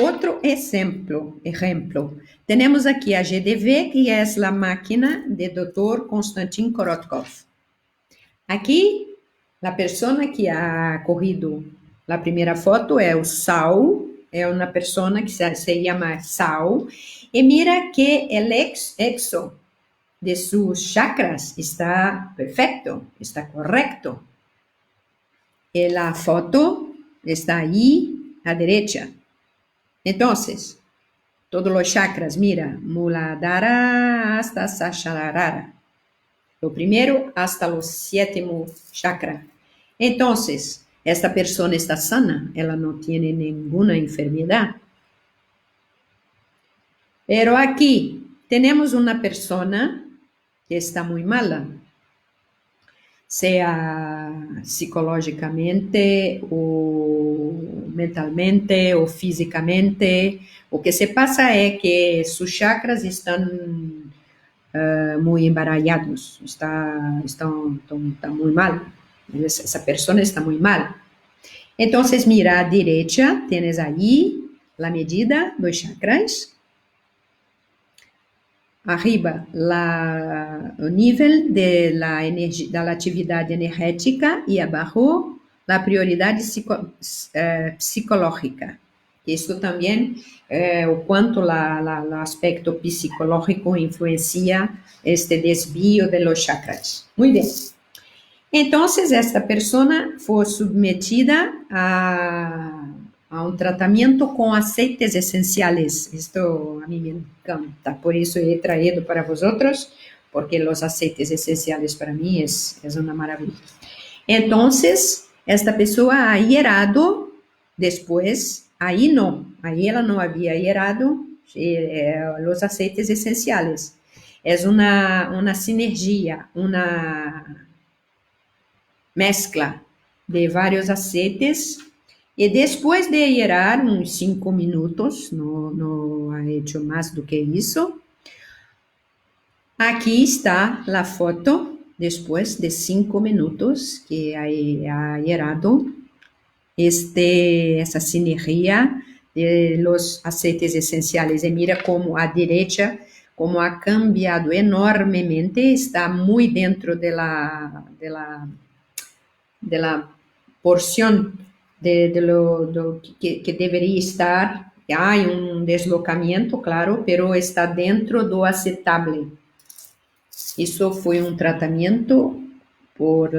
outro exemplo. Temos aqui a GDV, que é a máquina do Dr. Konstantin Korotkov. Aqui, a pessoa que ha corrido a primeira foto é o Saul, é uma pessoa que se chama Saul, e mira que o exo de seus chakras está perfeito, está correto. E a foto está aí a derecha. Entonces, todos los chakras, mira, Muladhara hasta Sahasrara. Lo primero hasta los 7º chakra. Entonces, esta persona está sana, ela no tiene ninguna enfermedad. Pero aquí tenemos una persona que está muy mala, sea psicológicamente o mentalmente ou fisicamente. O que se passa é que sus chakras estão muito embaralhados, estão muito mal. Essa pessoa está muito mal. Então, mira à direita, tienes aí a medida dos chakras. Arriba, o nível da atividade energética e abaixo, a prioridade psicológica. Isso também, o quanto o aspecto psicológico influencia este desvio de los chakras. Muito bem. Então, esta pessoa foi submetida a um tratamento com aceites essenciais. Isto a mim me encanta, por isso he traído para vosotros, porque os aceites essenciais para mim é uma maravilha. Então, esta pessoa ha hierado depois, aí ela não havia hierado os aceites essenciais. É uma sinergia, uma mescla de vários aceites. E depois de hierar uns 5 minutos, não ha hecho mais do que isso, aqui está a foto depois de 5 minutos que ha hierado essa sinergia de los aceites essenciais. E mira como a direita, como ha cambiado enormemente, está muito dentro de la porção de lo que deveria estar. Há um deslocamento, claro, pero está dentro do aceitável. Isso foi um tratamento por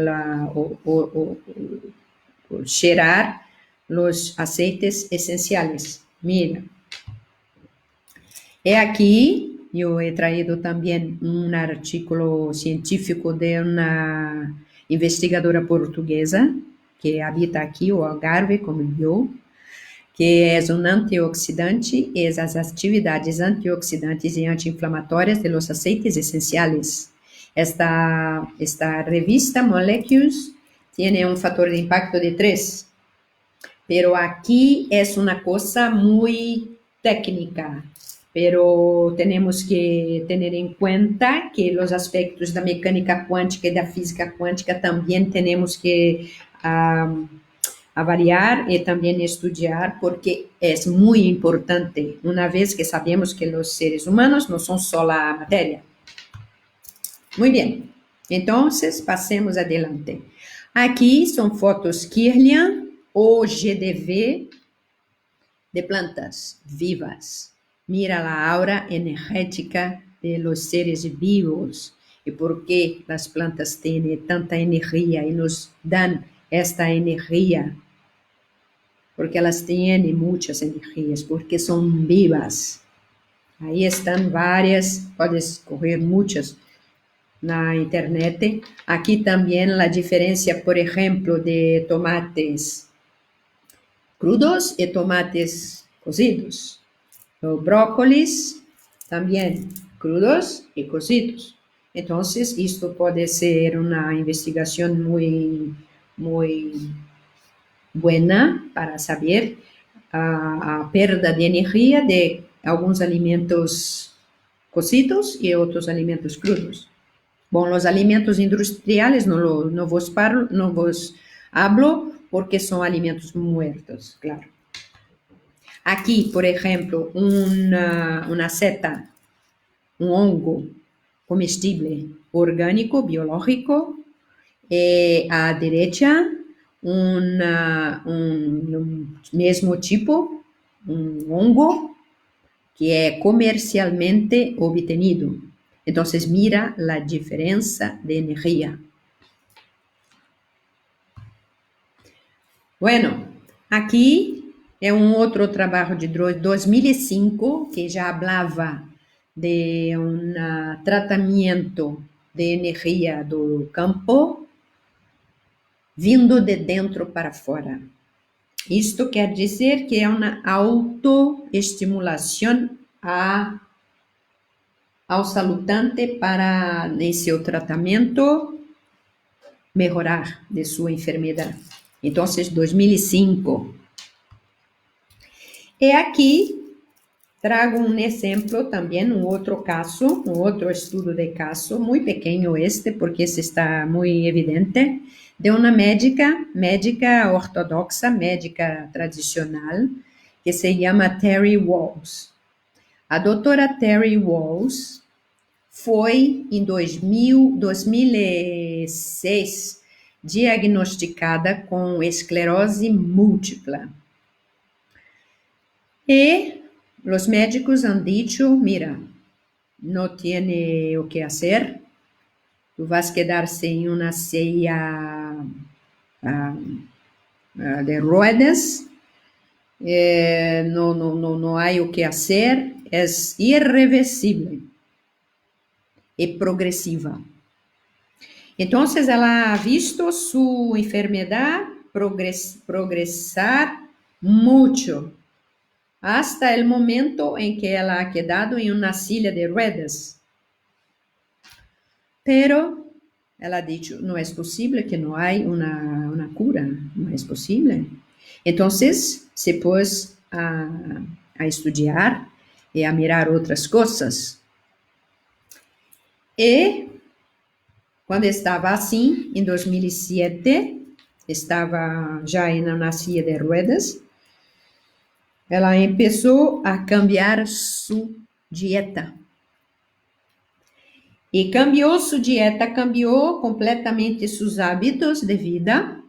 cheirar os aceites essenciais. Mira. E aqui eu he traído também um artículo científico de investigadora portuguesa, que habita aqui, o Algarve, como eu, que é um antioxidante e as atividades antioxidantes e anti-inflamatórias de los aceites essenciais. Esta revista Molecules tiene un factor de impacto de 3, pero aquí es una cosa muy técnica, pero tenemos que tener en cuenta que los aspectos de la mecánica cuántica y de la física cuántica también tenemos que avaliar y también estudiar, porque es muy importante, una vez que sabemos que los seres humanos no son solo la materia. Muy bien, entonces pasemos adelante. Aquí son fotos Kirlian o GDV de plantas vivas. Mira la aura energética de los seres vivos y por qué las plantas tienen tanta energía y nos dan esta energía. Porque elas tienen muchas energías, porque son vivas. Ahí están varias, puedes coger muchas na internet. Aqui também a diferença, por exemplo, de tomates crudos e tomates cozidos. O brócolis também crudos e cozidos. Então, isto pode ser uma investigação muito buena para saber a perda de energia de alguns alimentos cozidos e outros alimentos crudos. Bom, os alimentos industriais não vos hablo porque são alimentos muertos, claro. Aqui, por exemplo, uma seta, hongo comestível orgânico, biológico, e à direita, mesmo tipo, hongo que é comercialmente obtenido. Então, mira a diferença de energia. Bueno, aqui é outro trabalho de 2005 que já falava de tratamento de energia do campo vindo de dentro para fora. Isto quer dizer que é uma autoestimulação ao salutante para, em seu tratamento, melhorar de sua enfermidade. Então, 2005. E aqui trago exemplo também, outro caso, outro estudo de caso, muito pequeno porque esse está muito evidente, de uma médica ortodoxa, médica tradicional, que se chama Terry Walls. A doutora Terry Walls foi, em 2006, diagnosticada com esclerose múltipla. E os médicos han dicho, mira, não tiene o que fazer, tu vas quedar-se em uma silla de ruedas, não há o que fazer, é irreversível e progressiva. Então, ela ha visto sua enfermidade progressar muito, hasta o momento em que ela ha quedado em uma silla de ruedas. Pero ela ha dicho, não é possível que não há uma cura, não é possível. Então, se pôs a estudar e a mirar outras coisas. E, quando estava assim, em 2007, estava já em uma silla de ruedas, ela começou a cambiar sua dieta. E cambiou sua dieta, cambiou completamente seus hábitos de vida,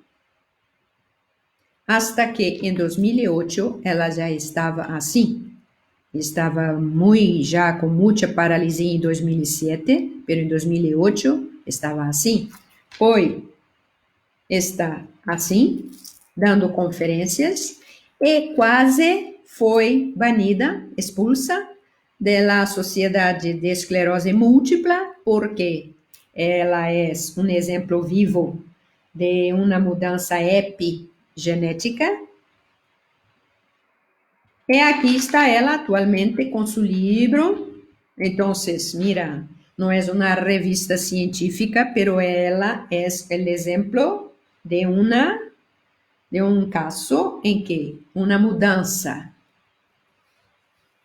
hasta que em 2008 ela já estava assim. Estava já com muita paralisia em 2007, mas em 2008 estava assim. Hoje está assim, dando conferências e quase foi banida, expulsa da Sociedade de Esclerose Múltipla, porque ela é um exemplo vivo de uma mudança epigenética. E aqui está ela atualmente com seu livro. Então, mira, não é uma revista científica, pero ela é o exemplo de um caso em que uma mudança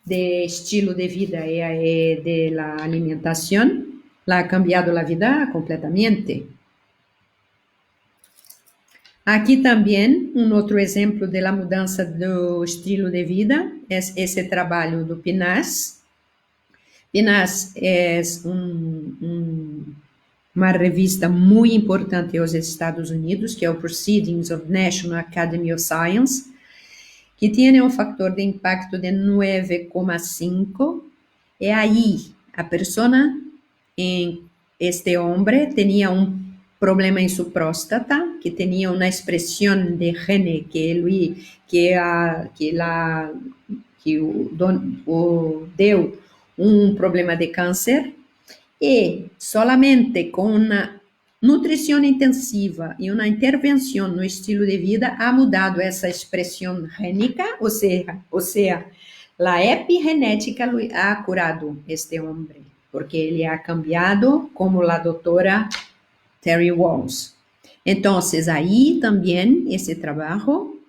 de estilo de vida e de la alimentación la ha cambiado la vida completamente. Aqui também um outro exemplo da mudança do estilo de vida é esse trabalho do PNAS. PNAS é uma revista muito importante nos Estados Unidos, que é o Proceedings of National Academy of Science, que tem um fator de impacto de 9,5. E aí, a pessoa, este homem, tinha um problema em sua próstata, que tinha uma expressão de gene deu um problema de câncer, e solamente com uma nutrição intensiva e uma intervenção no estilo de vida ha mudado essa expressão gênica, ou seja, a epigenética ha curado este homem, porque ele ha cambiado como a doutora Terry Walls. Então, aí também esse trabalho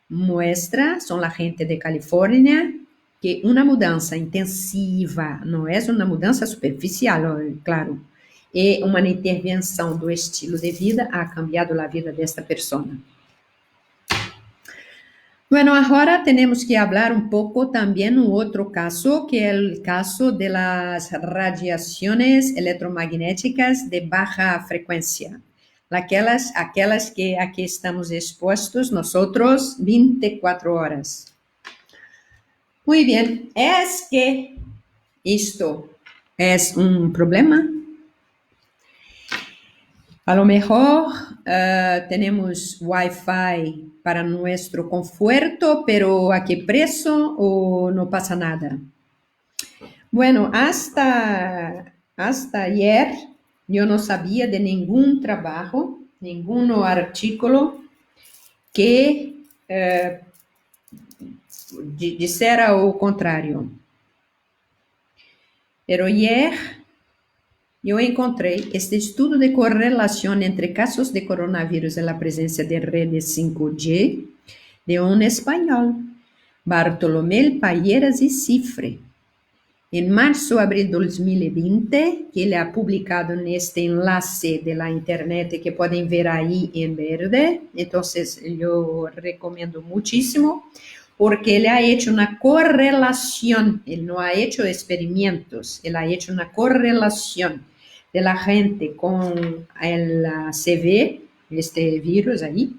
muestra, são a gente de Califórnia, que uma mudança intensiva, não é uma mudança superficial, claro, é uma intervenção do estilo de vida, ha cambiado a vida desta pessoa. Bueno, agora temos que falar um pouco também um outro caso, que é o caso de las radiações eletromagnéticas de baixa frequência. Aquelas que aqui estamos expostos nós 24 horas. Muito bem, é que isto é um problema? A lo mejor temos Wi-Fi para nosso conforto, pero ¿a qué preço o no pasa nada? Bueno, hasta ayer eu não sabia de nenhum trabalho, nenhum artículo que dissera o contrário. Pero ayer eu encontrei este estudo de correlação entre casos de coronavírus e a presença de redes 5G de um espanhol, Bartolomé Palleras e Cifre. Em março-abril de 2020, que ele ha publicado neste enlace de la internet que podem ver aí em verde. Então, eu recomendo muitíssimo, porque ele ha hecho uma correlação, ele não ha hecho experimentos, ele ha hecho uma correlação de la gente com el CV, este vírus aí,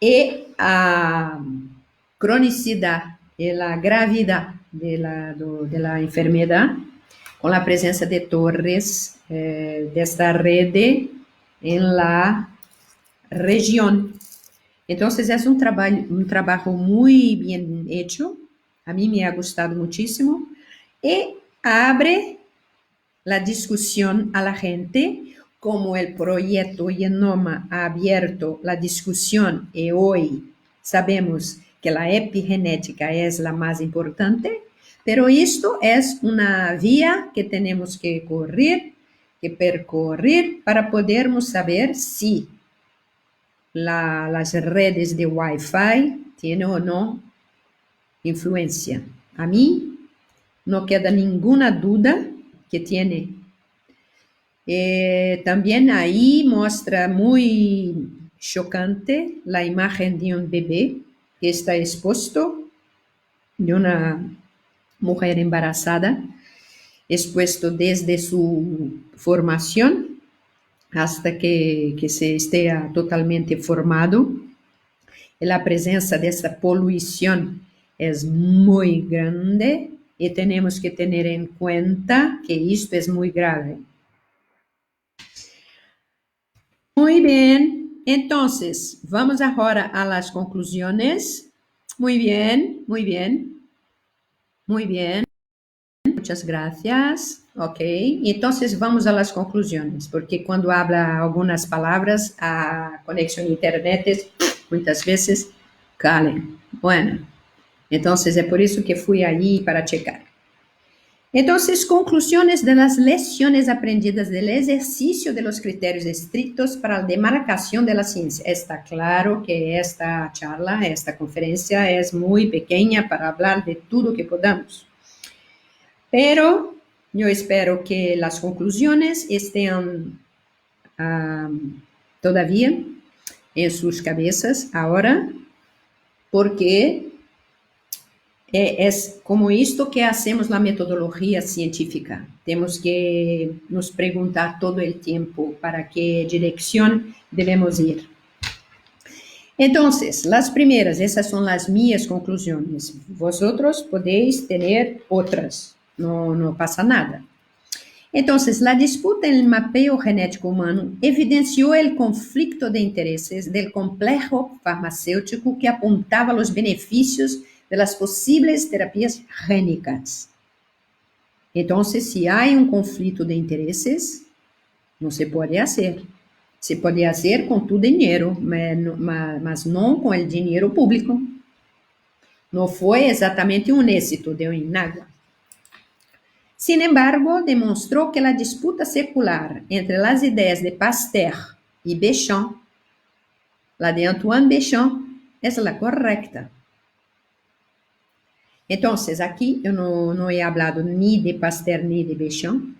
e a cronicidade e a gravidade de la enfermedade com a presença de torres desta rede em la região. Então, é um trabalho muito bem hecho, a mim me ha gostado muitíssimo, e abre la discusión a la gente, como el proyecto Genoma ha abierto la discusión y hoy sabemos que la epigenética es la más importante, pero esto es una vía que tenemos que percorrer para podermos saber si las redes de Wi-Fi tienen o no influencia. A mí no queda ninguna duda que tiene. También ahí muestra muy chocante la imagen de un bebé que está expuesto, de una mujer embarazada, expuesto desde su formación hasta que se esté totalmente formado. La presencia de esta polución es muy grande y tenemos que tener en cuenta que esto es muy grave. Muy bien, entonces, vamos ahora a las conclusiones. Muy bien, muy bien, muy bien. muchas gracias. Ok, entonces vamos a las conclusiones, porque cuando habla algunas palabras, a conexión a internet muchas veces caen. Bueno, entonces es por eso que fui allí para checar. Entonces, conclusiones de las lecciones aprendidas del ejercicio de los criterios estrictos para la demarcación de la ciencia. Está claro que esta charla, esta conferencia es muy pequeña para hablar de todo que podamos. Pero yo espero que las conclusiones estén todavía en sus cabezas ahora, porque es como esto que hacemos la metodología científica. Tenemos que nos preguntar todo el tiempo para qué dirección debemos ir. Entonces, las primeras, esas son las mías conclusiones. Vosotros podéis tener otras, no pasa nada. Entonces, la disputa en el mapeo genético humano evidenció el conflicto de intereses del complejo farmacéutico que apuntaba a los beneficios de las posibles terapias génicas. Entonces, si hay un conflicto de intereses, no se puede hacer. Se puede hacer con tu dinero, mas no con el dinero público. No fue exactamente un éxito de Inagua. Sin embargo, demostró que la disputa secular entre las ideas de Pasteur y Béchamp, la de Antoine Béchamp, es la correcta. Entonces, aquí yo no he hablado ni de Pasteur ni de Béchamp,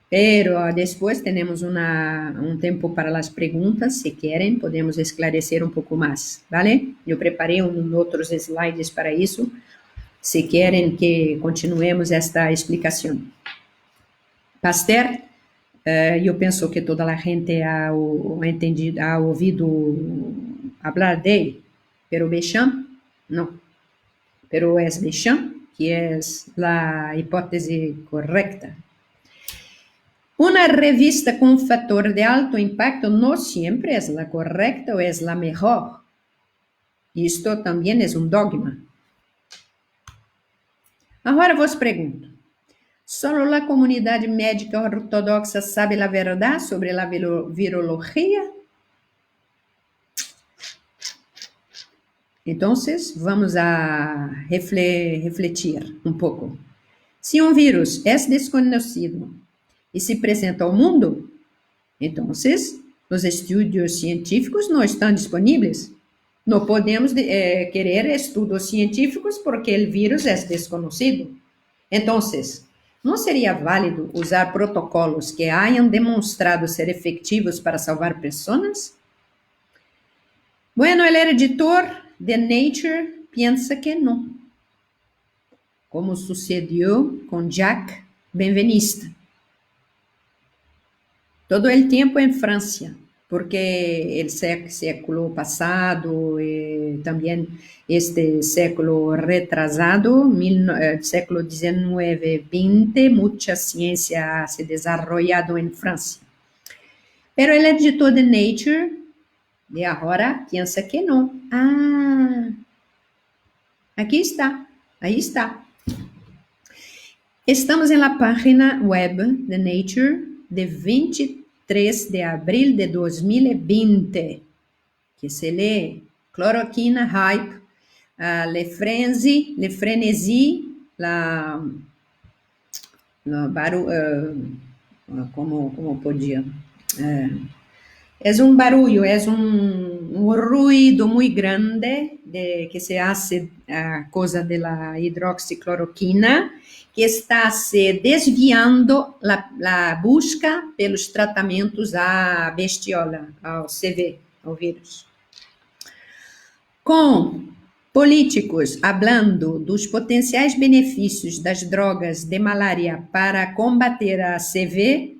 pero después tenemos un tiempo para las preguntas. Si quieren, podemos esclarecer un poco más, ¿vale? Yo preparé otros slides para eso, si quieren que continuemos esta explicación. Pasteur, yo pienso que toda la gente ha oído hablar de él, pero Béchamp, no. Pero es Béchamp que es la hipótesis correcta. Una revista con un factor de alto impacto no siempre es la correcta o es la mejor. Esto también es un dogma. Ahora vos pregunto, ¿solo la comunidad médica ortodoxa sabe la verdad sobre la virología? Entonces, vamos a refletir un poco. Si un virus es desconocido y se presenta al mundo, entonces los estudios científicos no están disponibles. No podemos querer estudos científicos porque el virus es desconocido. Entonces, ¿no sería válido usar protocolos que hayan demostrado ser efectivos para salvar personas? Bueno, el editor de Nature piensa que no, como sucedió con Jacques Benveniste. Todo el tiempo en Francia, porque el século pasado, también este século retrasado, século XIX-XX, mucha ciencia se ha desarrollado en Francia. Pero el editor de Nature de ahora piensa que no. Aquí está, ahí está. Estamos en la página web de Nature de 23 de abril de 2020, que se lee cloroquina hype, le frenesí, como podía. Es un barullo, es un ruido muy grande que se hace a causa de la hidroxicloroquina, que está se desviando la busca pelos tratamentos à bestiola, ao CV, ao vírus. Com políticos falando dos potenciais benefícios das drogas de malária para combater a CV,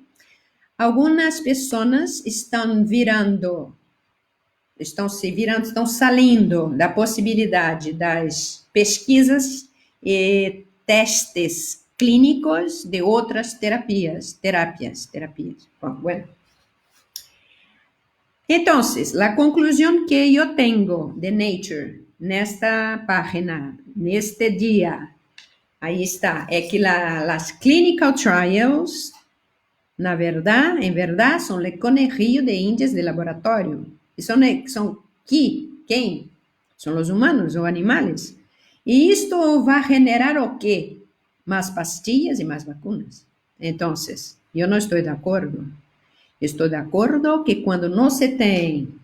algumas pessoas estão saindo da possibilidade das pesquisas e testes clínicos de outras terapias. Bueno. Entonces, la conclusión que yo tengo de Nature nesta página, neste día, Ahí está. Es que las clinical trials, en verdad, son los conejillos de indias de laboratorio. Y son ¿quién? Son los humanos o animales. Y esto va a generar o qué? Más pastillas y más vacunas. Entonces, yo no estoy de acuerdo. Estou de acordo que quando não se tem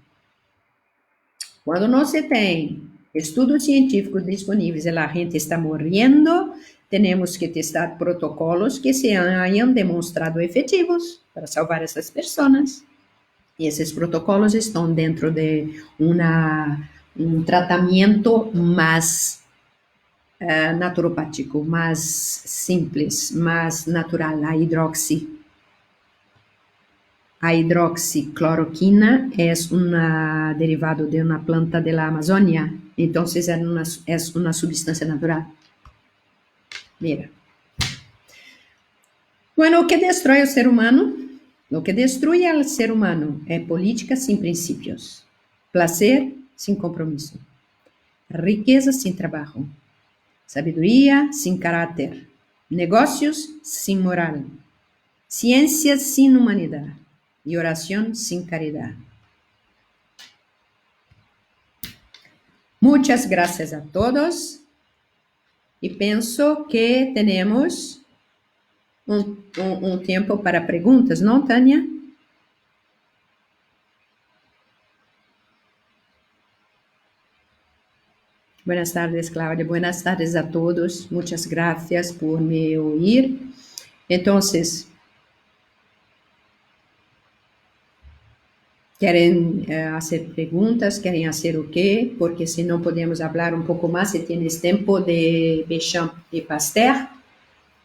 estudos científicos disponíveis e a gente está morrendo, temos que testar protocolos que se hayan demonstrado efetivos para salvar essas pessoas. E esses protocolos estão dentro de um tratamento mais naturopático, mais simples, mais natural, a hidroxicloroquina es un derivado de una planta de la Amazonia, entonces es una sustancia natural. Mira. Bueno, ¿qué destruye al ser humano? Lo que destruye al ser humano es política sin principios, placer sin compromiso, riqueza sin trabajo, sabiduría sin carácter, negocios sin moral, ciencia sin humanidad y oración sin caridad. Muchas gracias a todos y pienso que tenemos un tiempo para preguntas, ¿no, Tania? Buenas tardes, Claudia. Buenas tardes a todos. Muchas gracias por me oír. Entonces, ¿quieren hacer preguntas? ¿Quieren hacer o qué? Porque si no podemos hablar un poco más si tienes tiempo de Béchamp y Pasteur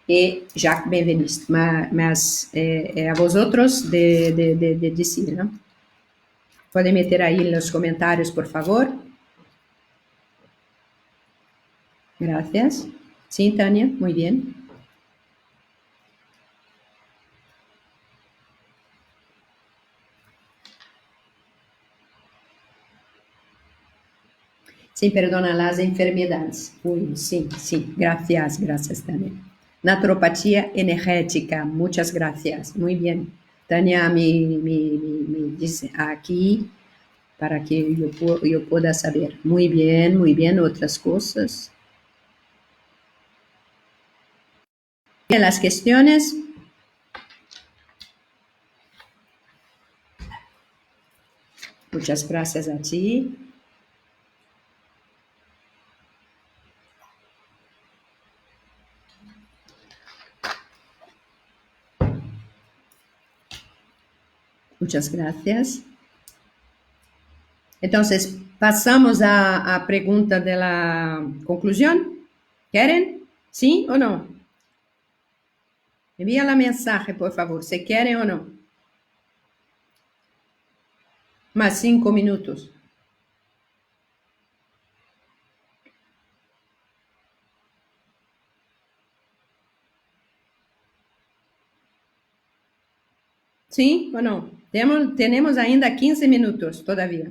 y Jacques Benveniste. Mas a vosotros de decir, ¿no? Pueden meter ahí en los comentarios, por favor. Gracias. Sí, Tania, muy bien. Sí, perdona, las enfermedades. Uy, sí, gracias, Tania. Naturopatía energética, muchas gracias. Muy bien. Tania me dice aquí para que yo pueda saber. Muy bien, otras cosas. Bien, las cuestiones. Muchas gracias a ti. Muchas gracias. Entonces, pasamos a pregunta de la conclusión. ¿Quieren? ¿Sí o no? Envía la mensaje, por favor, si quieren o no. Más 5 minutos. ¿Sí o no? Tenemos ainda 15 minutos todavía.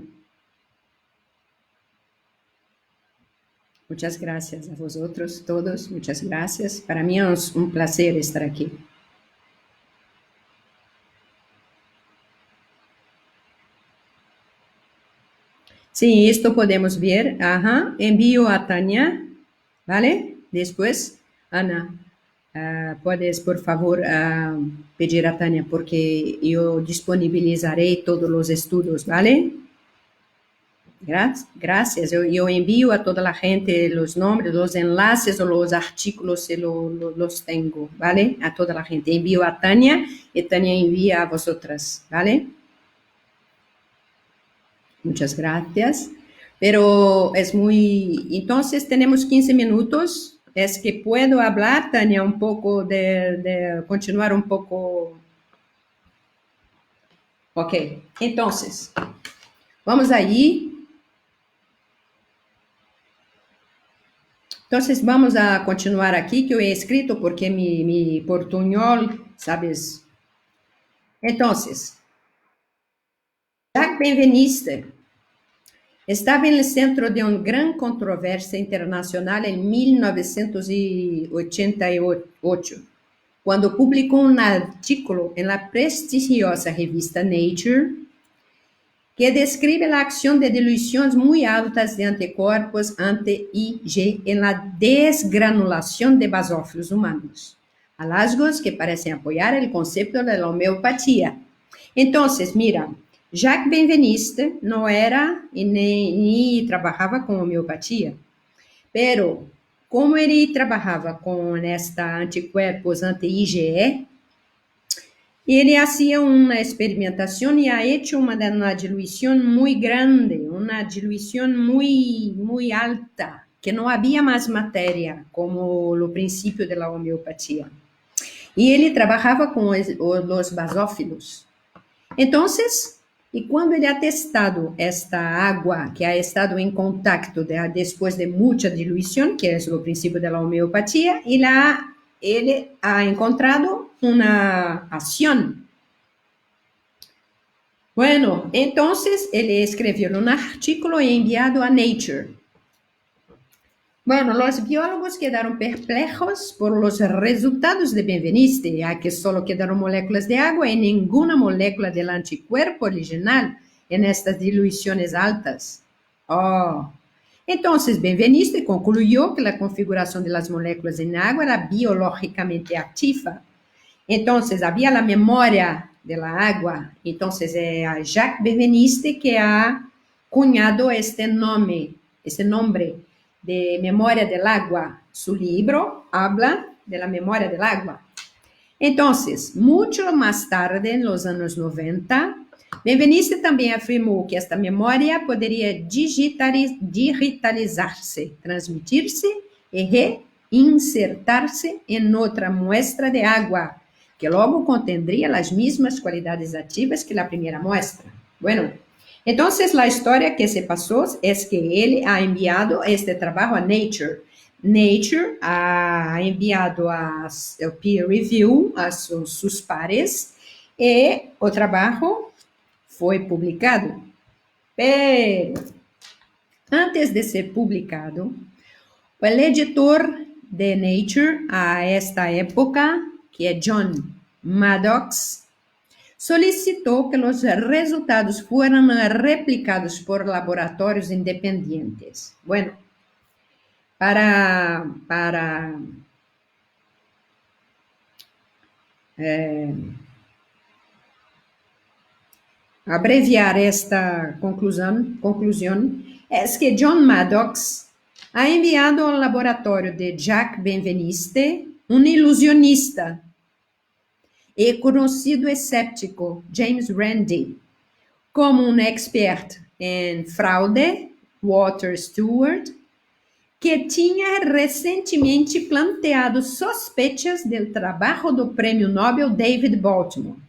Muchas gracias a vosotros todos. Muchas gracias. Para mí es un placer estar aquí. Sí, esto podemos ver. Ajá. Envío a Tania. ¿Vale? Después, Ana, puedes, por favor, pedir a Tania porque yo disponibilizaré todos los estudios, ¿vale? Gracias. Yo envío a toda la gente los nombres, los enlaces o los artículos si los tengo, ¿vale? A toda la gente. Envío a Tania y Tania envía a vosotras, ¿vale? Muchas gracias. Pero es muy... Entonces tenemos 15 minutos. Es que puedo hablar, Tania, un poco de continuar un poco. Ok, entonces, vamos ahí. Entonces, vamos a continuar aquí, que yo he escrito porque mi portuñol, ¿sabes? Entonces, Jacques Benveniste Estava no centro de uma grande controvérsia internacional em 1988, quando publicou um artículo na prestigiosa revista Nature que describe a ação de diluições muito altas de anticorpos anti-IG na desgranulação de basófilos humanos, hallazgos que parecem apoiar o conceito da homeopatia. Então, mira, Jacques Benveniste não era e nem trabalhava com homeopatia, pero como ele trabalhava com esta anticorpos anti-IgE, ele fazia uma experimentação e ha hecho uma diluição muito grande, uma diluição muito alta, que não havia mais matéria, como o princípio da homeopatia. E ele trabalhava com os basófilos. Então, e quando ele ha testado esta água que ha estado em contacto depois de muita diluição, que é o princípio da homeopatia, ele ha encontrado uma ação. Bueno, entonces ele escreveu um artículo e enviado a Nature. Bueno, los biólogos quedaron perplejos por los resultados de Benveniste, ya que solo quedaron moléculas de agua y ninguna molécula del anticuerpo original en estas diluiciones altas. Oh. Entonces, Benveniste concluyó que la configuración de las moléculas en agua era biológicamente activa. Entonces, había la memoria de la agua. Entonces, a Jacques Benveniste que ha cunhado este nombre de memoria del agua. Su libro habla de la memoria del agua. Entonces, mucho más tarde, en los años 90, Benveniste también afirmó que esta memoria podría digitalizarse, transmitirse y reinsertarse en otra muestra de agua, que luego contendría las mismas cualidades activas que la primera muestra. Bueno, entonces la historia que se pasó es que él ha enviado este trabajo a Nature. Nature ha enviado el peer review a sus pares y el trabajo fue publicado. Pero antes de ser publicado, el editor de Nature a esta época, que es John Maddox, solicitó que los resultados fueran replicados por laboratorios independientes. Bueno, para abreviar esta conclusão, es que John Maddox ha enviado ao laboratório de Jacques Benveniste um ilusionista e conhecido escéptico, James Randi, como um expert em fraude, Walter Stewart, que tinha recentemente planteado sospechas do trabalho do prêmio Nobel David Baltimore.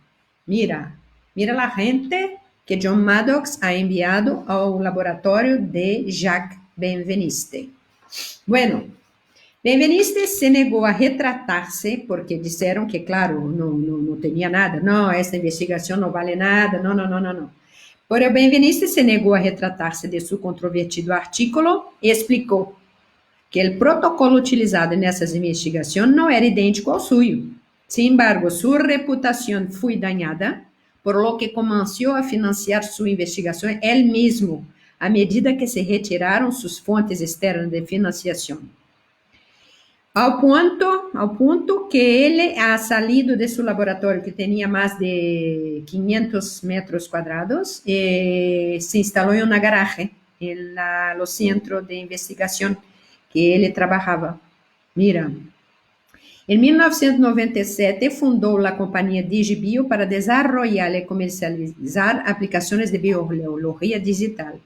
Mira a gente que John Maddox ha enviado ao laboratório de Jacques Benveniste. Bueno, Benveniste se negou a retratar-se, porque disseram que, claro, não tinha nada. Não, essa investigação não vale nada. Não. Porém, Benveniste se negou a retratar-se de seu controvertido artículo e explicou que o protocolo utilizado nessas investigações não era idêntico ao suyo. Sin embargo, sua reputação foi dañada, por lo que começou a financiar sua investigação ele mesmo, à medida que se retiraram suas fontes externas de financiação. Ao ponto que ele ha salido de seu laboratório, que tinha mais de 500 metros quadrados, e se instalou em uma garagem, no centro de investigação que ele trabalhava. Mira, em 1997 fundou a companhia DigiBio para desarrollar e comercializar aplicações de biologia digital.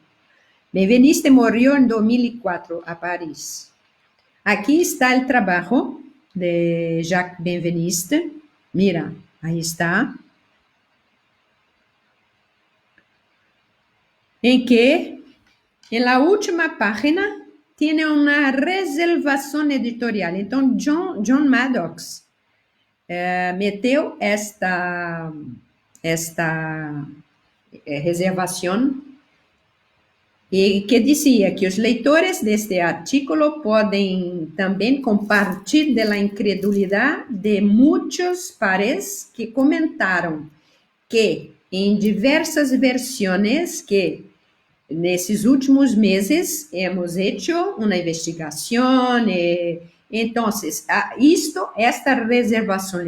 Benveniste morreu em 2004 a Paris. Aqui está o trabalho de Jacques Benveniste. Mira, aí está. Em que, na última página, tem uma reservação editorial. Então, John Maddox meteu esta reservação e que dizia que os leitores deste artículo podem também compartir da incredulidade de muitos pares que comentaram que em diversas versões que nesses últimos meses hemos hecho uma investigação então, esta reservação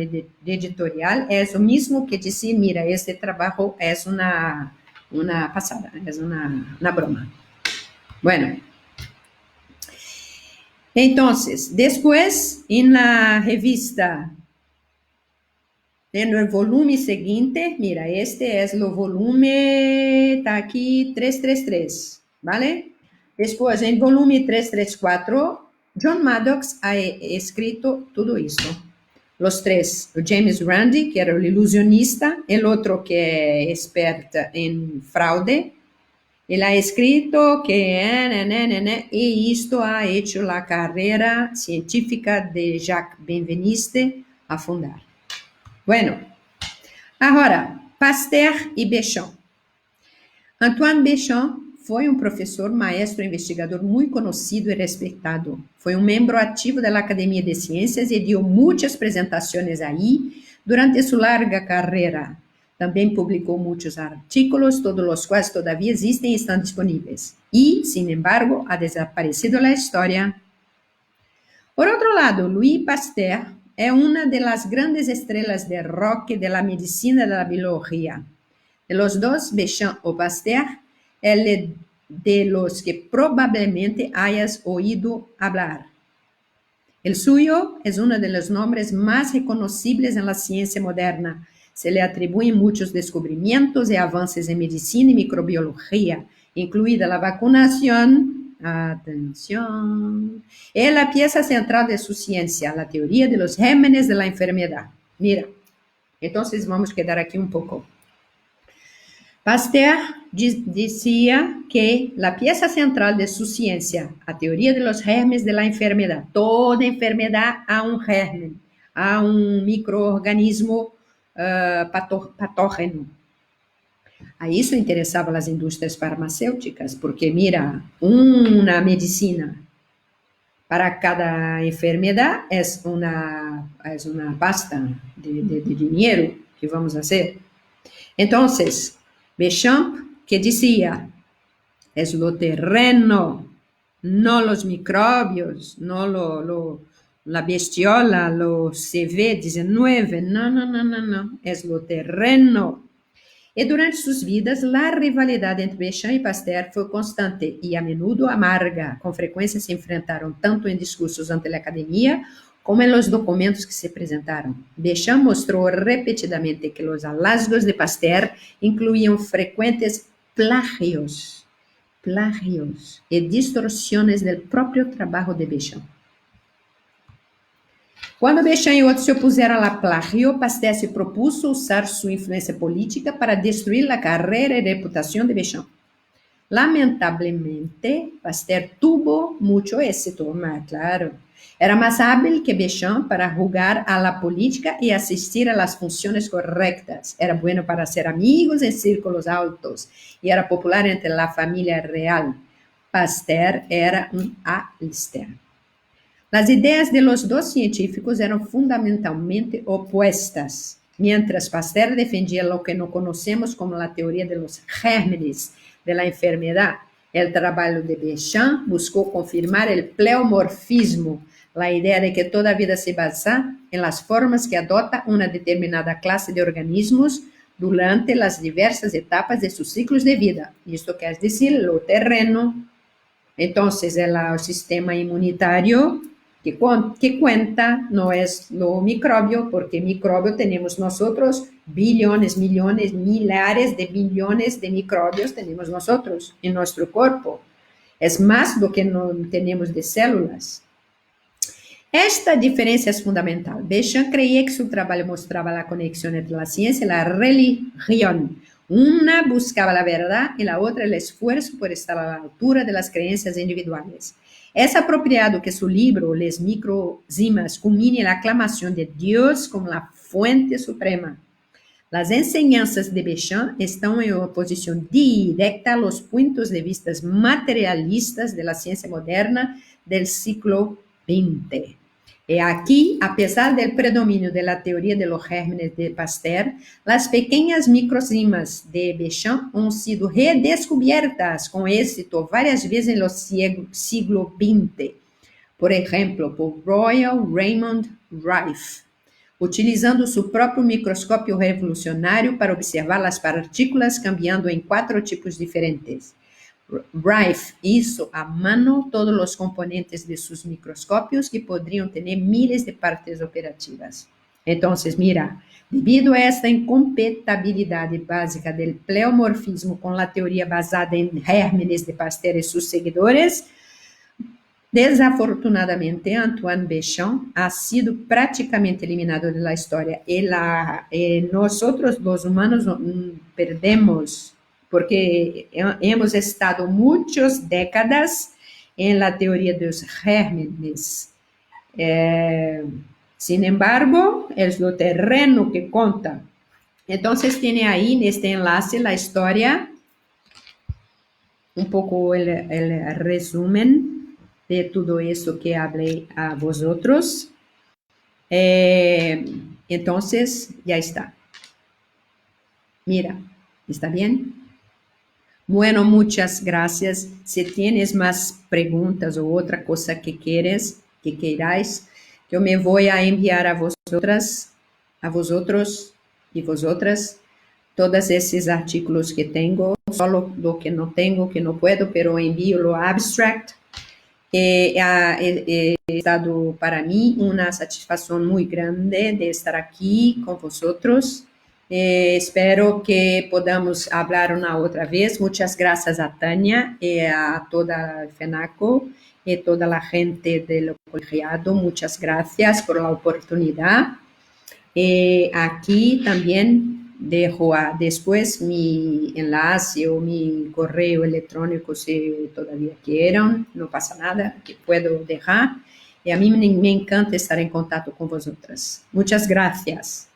editorial é o mesmo que dizer, mira, este trabalho é una pasada, es una broma. Bueno, entonces, después, en la revista, en el volumen siguiente, mira, este es el volumen, está aquí, 333, ¿vale? Después, en el volumen 334, John Maddox ha escrito todo esto. Los tres, James Randi, que era el ilusionista, el otro que es experto en fraude, él ha escrito que y esto ha hecho la carrera científica de Jacques Benveniste a fundar. Bueno, ahora, Pasteur y Béchamp. Antoine Béchamp foi um professor, maestro e investigador muito conhecido e respeitado. Foi um membro ativo da Academia de Ciências e deu muitas apresentações aí durante sua larga carreira. Também publicou muitos artículos, todos os quais todavia existem e estão disponíveis. E, sin embargo, ha desaparecido da história. Por outro lado, Louis Pasteur é uma das grandes estrelas de rock da medicina e da biologia. De los dos, Béchamp ou Pasteur, é de los que probablemente hayas oído hablar. El suyo es uno de los nombres más reconocibles en la ciencia moderna. Se le atribuyen muchos descubrimientos y avances en medicina y microbiología, incluida la vacunación, atención, es la pieza central de su ciencia, la teoría de los gérmenes de la enfermedad. Mira, entonces vamos a quedar aquí un poco. Pasteur decía que la pieza central de su ciencia, la teoría de los gérmenes de la enfermedad, toda enfermedad a un germen, a un microorganismo patógeno. A isso interessava as indústrias farmacêuticas, porque, mira, uma medicina para cada enfermedade é uma pasta de dinheiro que vamos fazer. Então, Béchamp, que dizia, es lo terreno, no los microbios, no la bestiola, lo CV19, no, es lo terreno. E durante suas vidas, a rivalidade entre Béchamp e Pasteur foi constante e a menudo amarga. Com frequência se enfrentaram tanto em discursos ante a academia como em los documentos que se apresentaram. Béchamp mostrou repetidamente que os hallazgos de Pasteur incluíam frequentes plagios e distorções do próprio trabalho de Béchamp. Quando Béchamp e outros se opuseram ao plagio, Pasteur se propôs usar sua influência política para destruir a carreira e reputação de Béchamp. Lamentablemente, Pasteur tuvo mucho éxito, mas claro, era mais hábil que Béchamp para jugar a la política e assistir a las funções correctas. Era bueno para ser amigos em círculos altos e era popular entre a família real. Pasteur era alister. As ideias de los dos científicos eram fundamentalmente opostas. Mientras Pasteur defendia o que não conhecemos como a teoria de los gérmenes de la enfermedad, el trabalho de Béchamp buscou confirmar o pleomorfismo, a ideia de que toda a vida se basa em las formas que adota uma determinada classe de organismos durante as diversas etapas de seus ciclos de vida. Isto quer dizer, o terreno. Então, é o sistema imunitário que cuenta, não é o micróbio, porque micróbio temos nós bilhões, milhões, milhares de bilhões de micróbios temos nós em nosso corpo. É mais do que não temos de células. Esta diferença é fundamental. Béchamp creía que seu trabalho mostrava a conexão entre a ciência e a religião. Uma buscava a verdade e a outra o esforço por estar à altura das crenças individuais. É apropriado que seu livro, Les Microzimas, culmine na aclamação de Deus como a fuente suprema. Las enseñanzas de Béchamp están en oposición directa a los puntos de vista materialistas de la ciencia moderna del siglo XX. Y aquí, a pesar del predominio de la teoría de los gérmenes de Pasteur, las pequeñas microenzimas de Béchamp han sido redescubiertas con éxito varias veces en los siglos XX. Por ejemplo, por Royal Raymond Rife, utilizando su propio microscopio revolucionario para observar las partículas cambiando en 4 tipos diferentes. Rife hizo a mano todos los componentes de sus microscopios que podrían tener miles de partes operativas. Entonces, mira, debido a esta incompatibilidad básica del pleomorfismo con la teoría basada en gérmenes de Pasteur y sus seguidores, desafortunadamente, Antoine Béchamp ha sido prácticamente eliminado de la historia y nosotros los humanos perdemos porque hemos estado muchas décadas en la teoría de los gérmenes. Sin embargo, es lo terreno que conta. Entonces, tiene ahí en este enlace la historia, un poco el resumen de todo eso que hablé a vosotros. Entonces, ya está. Mira, ¿está bien? Bueno, muchas gracias. Si tienes más preguntas o otra cosa que queráis, yo me voy a enviar a vosotros y vosotras, todos esos artículos que tengo, solo lo que no tengo, que no puedo, pero envío lo abstract. Ha estado para mí una satisfacción muy grande de estar aquí con vosotros. Espero que podamos hablar una otra vez. Muchas gracias a Tania y a toda el FENACO y toda la gente del colegiado. Muchas gracias por la oportunidad. Aquí también dejo después mi enlace o mi correo electrónico si todavía quieran, no pasa nada, que puedo dejar. Y a mí me encanta estar en contacto con vosotras. Muchas gracias.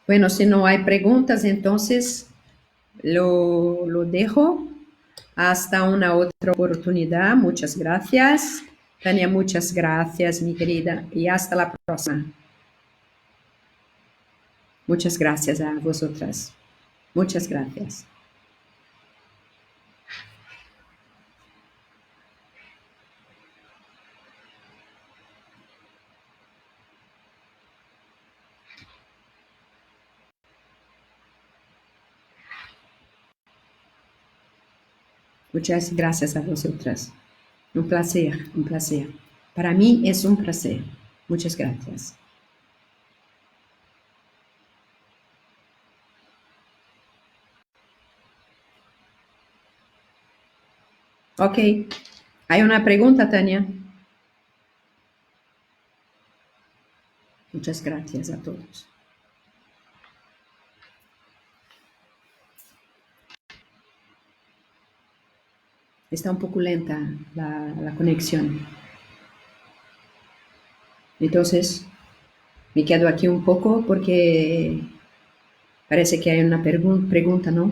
Bueno, si no hay preguntas, entonces lo dejo. Hasta una otra oportunidad. Muchas gracias. Tania, muchas gracias, mi querida. Y hasta la próxima. Muchas gracias a vosotras. Muchas gracias. Muchas gracias a vosotras. Un placer, un placer. Para mí es un placer. Muchas gracias. Ok. ¿Hay una pregunta, Tania? Muchas gracias a todos. Está un poco lenta la conexión. Entonces, me quedo aquí un poco porque parece que hay una pregunta, ¿no?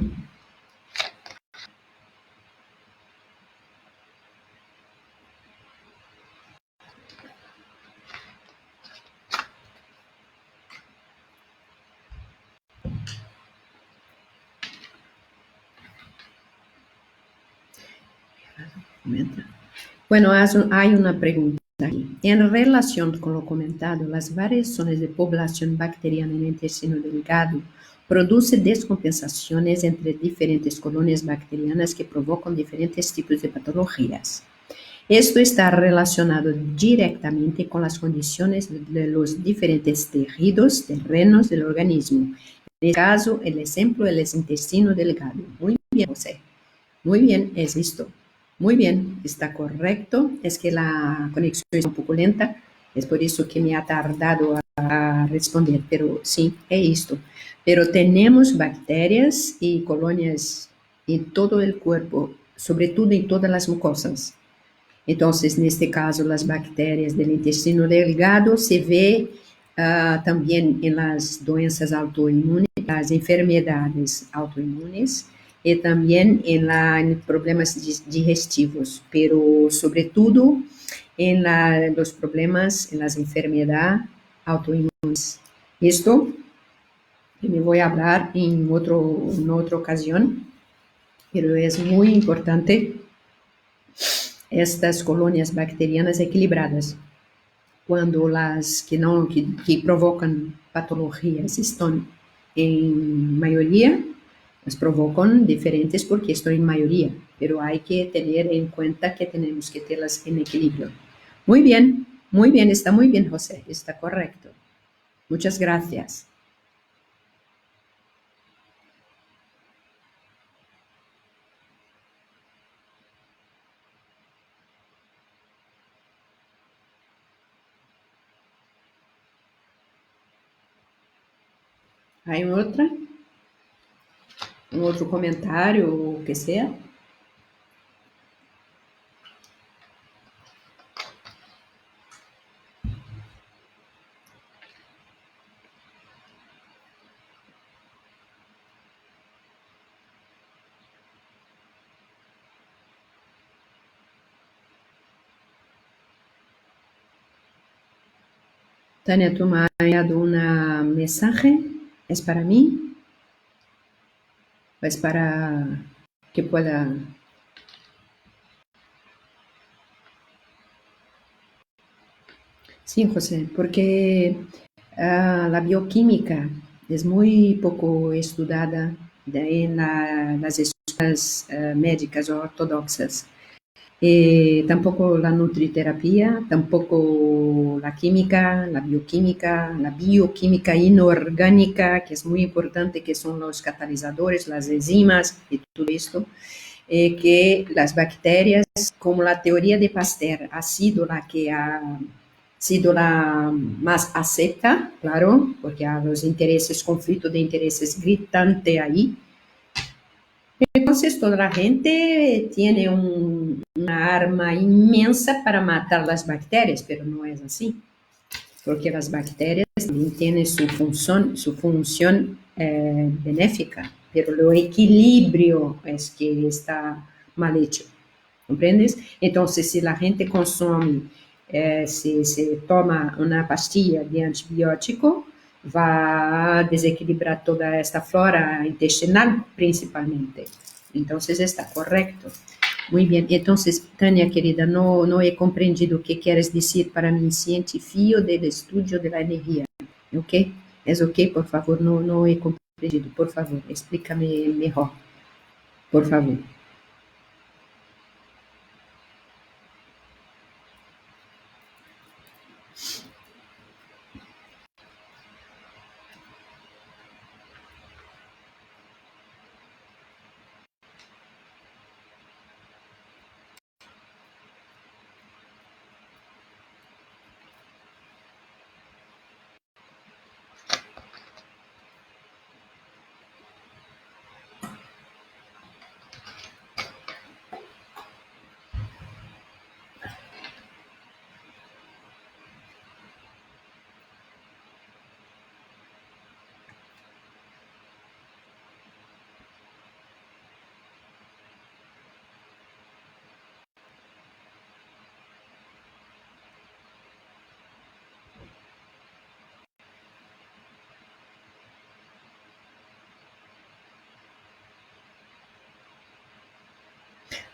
Bueno, hay una pregunta aquí. En relación con lo comentado, las variaciones de población bacteriana en el intestino delgado producen descompensaciones entre diferentes colonias bacterianas que provocan diferentes tipos de patologías. Esto está relacionado directamente con las condiciones de los diferentes tejidos terrenos del organismo. En este caso, el ejemplo es el intestino delgado. Muy bien, José. Muy bien, es esto. Muy bien, está correcto. Es que la conexión es un poco lenta. Es por eso que me ha tardado a responder. Pero sí, es esto. Pero tenemos bacterias y colonias en todo el cuerpo sobretudo em todas as mucosas. Então, neste caso, as bactérias do intestino delgado se vê também nas doenças autoimunes, nas enfermidades autoimunes e também em problemas digestivos, pero sobretudo los problemas, en las enfermedades autoinmunes. Esto me voy a hablar en otra ocasión, pero es muy importante estas colonias bacterianas equilibradas. Quando as que provocam patologias estão em maioria, las provocam diferentes porque estão em maioria, pero hay que tener en cuenta que tenemos que tenerlas en equilibrio. Muy bien, está muy bien, José, está correcto. Muchas gracias. ¿Hay otra? ¿Un otro comentario o que sea? Tania, tú me has enviado un mensaje. ¿Es para mí? ¿Es para que pueda...? Sí, José, porque la bioquímica es muy poco estudiada en las escuelas médicas ortodoxas. Tampoco la nutriterapia, tampoco la química, la bioquímica inorgánica, que es muy importante, que son los catalizadores, las enzimas y todo esto, que las bacterias, como la teoría de Pasteur ha sido la que ha sido la más acepta, claro, porque hay los intereses, conflicto de intereses gritante ahí. Entonces, toda la gente tiene una arma inmensa para matar las bacterias, pero no es así, porque las bacterias también tienen su función benéfica, pero el equilibrio es que está mal hecho, ¿comprendes? Entonces, si la gente consume, se toma una pastilla de antibiótico, va a desequilibrar toda esta flora intestinal principalmente. Entonces está correcto. Muy bien. Entonces, Tania, querida, no he comprendido qué quieres decir para mí, científico del estudio de la energía. ¿Ok? ¿Es ok? Por favor, no he comprendido. Por favor, explícame mejor. Por favor.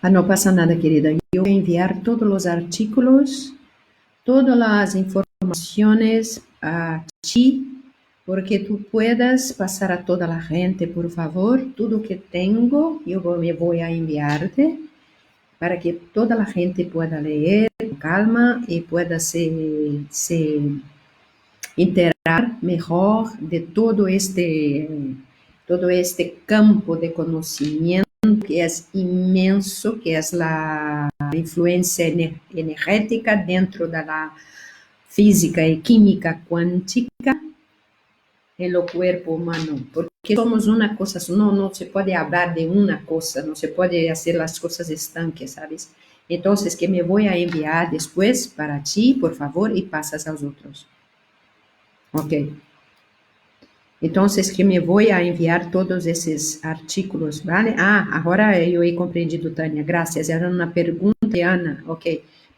No pasa nada, querida. Yo voy a enviar todos los artículos, todas las informaciones a ti, porque tú puedas pasar a toda la gente, por favor. Todo que tengo, me voy a enviarte para que toda la gente pueda leer con calma y pueda se enterar mejor de todo este campo de conocimiento que es inmenso, que es la influencia energética dentro de la física y química cuántica, en el cuerpo humano, porque somos una cosa, no se puede hablar de una cosa, no se puede hacer las cosas estanques, ¿sabes? Entonces, que me voy a enviar después para ti, por favor, y pasas a los otros. Ok. Entonces, que me voy a enviar todos esos artículos, ¿vale? Ah, ahora yo he comprendido, Tania, gracias. Era una pregunta de Ana, ok.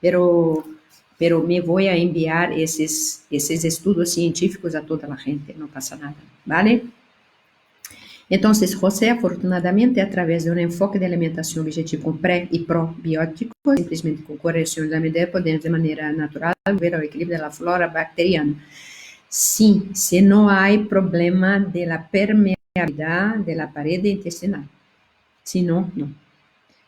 Pero me voy a enviar esos estudos científicos a toda la gente, no pasa nada, ¿vale? Entonces, José, afortunadamente, a través de un enfoque de alimentación vegetal con pre y probióticos, simplesmente con corrección de la medida, podemos de manera natural ver el equilibrio de la flora bacteriana. Sim, se não há problema da permeabilidade da parede intestinal. Se não, não.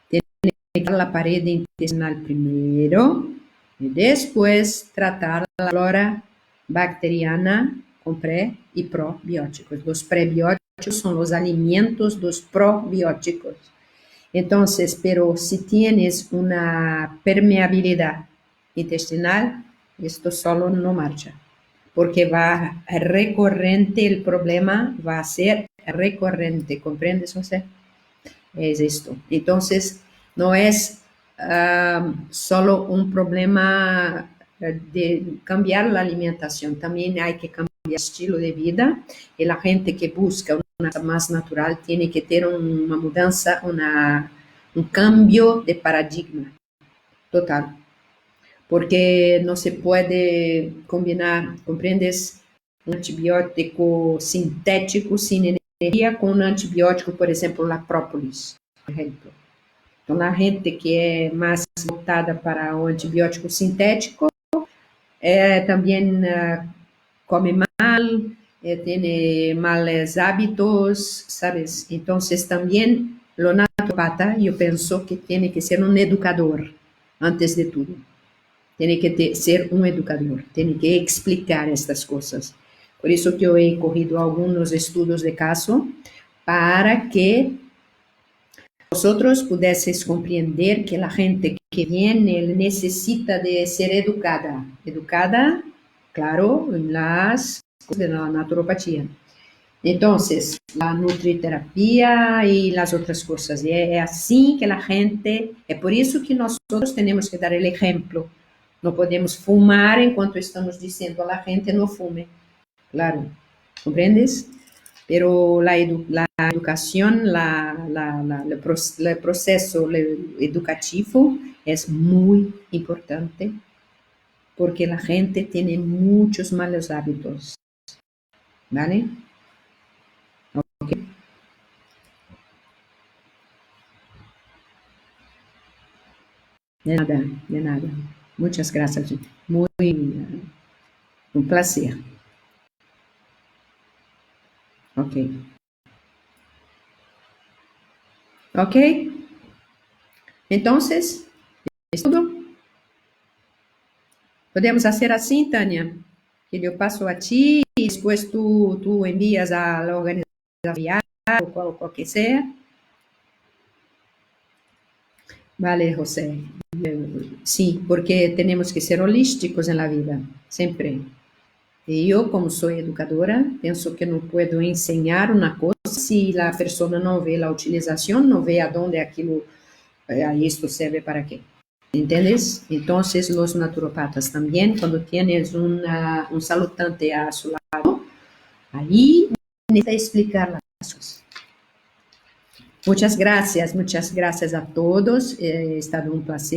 Tem que tratar a parede intestinal primeiro e depois tratar a flora bacteriana com pré e probióticos. Os prebióticos são os alimentos dos probióticos. Então, pero se tienes uma permeabilidade intestinal, isto solo não marcha. Porque va recurrente, el problema va a ser recurrente, ¿comprendes, José? Es esto. Entonces, no es solo un problema de cambiar la alimentación, también hay que cambiar el estilo de vida y la gente que busca una cosa más natural tiene que tener una mudanza, un cambio de paradigma total. Porque no se puede combinar, ¿comprendes? Un antibiótico sintético sin energía con un antibiótico, por ejemplo, la própolis, por ejemplo. Então, a gente que é mais voltada para o antibiótico sintético, também come mal, tem malos hábitos, ¿sabes? Então, também, o naturopata, eu penso que tem que ser um educador, antes de tudo. Tem que ser um educador, tem que explicar estas coisas. Por isso que eu he corrido alguns estudos de caso para que vosotros pudesseis compreender que a gente que viene necessita de ser educada. Educada, claro, en las cosas de la naturopatía. Entonces, la nutriterapia y las otras cosas. Y es así que la gente, es por eso que nosotros tenemos que dar el ejemplo. No podemos fumar enquanto estamos dizendo a la gente no fume. Claro, ¿comprendes? Pero la educación, el proceso educativo es muy importante porque la gente tiene muchos malos hábitos. ¿Vale? Okay. De nada, de nada. Muchas gracias. Muy, un placer. Ok. Ok. Entonces, ¿es todo? Podemos fazer assim, Tânia? Que eu passo a ti e depois tu envias a la organização ou qual que seja. Vale, José. Sí, porque tenemos que ser holísticos en la vida, siempre. Y yo, como soy educadora, pienso que no puedo enseñar una cosa si la persona no ve la utilización, no ve a dónde aquilo, esto serve para qué. ¿Entiendes? Entonces, los naturopatas también, cuando tienes un salutante a su lado, ahí necesita explicar las cosas. Muchas gracias a todos. Ha estado un placer.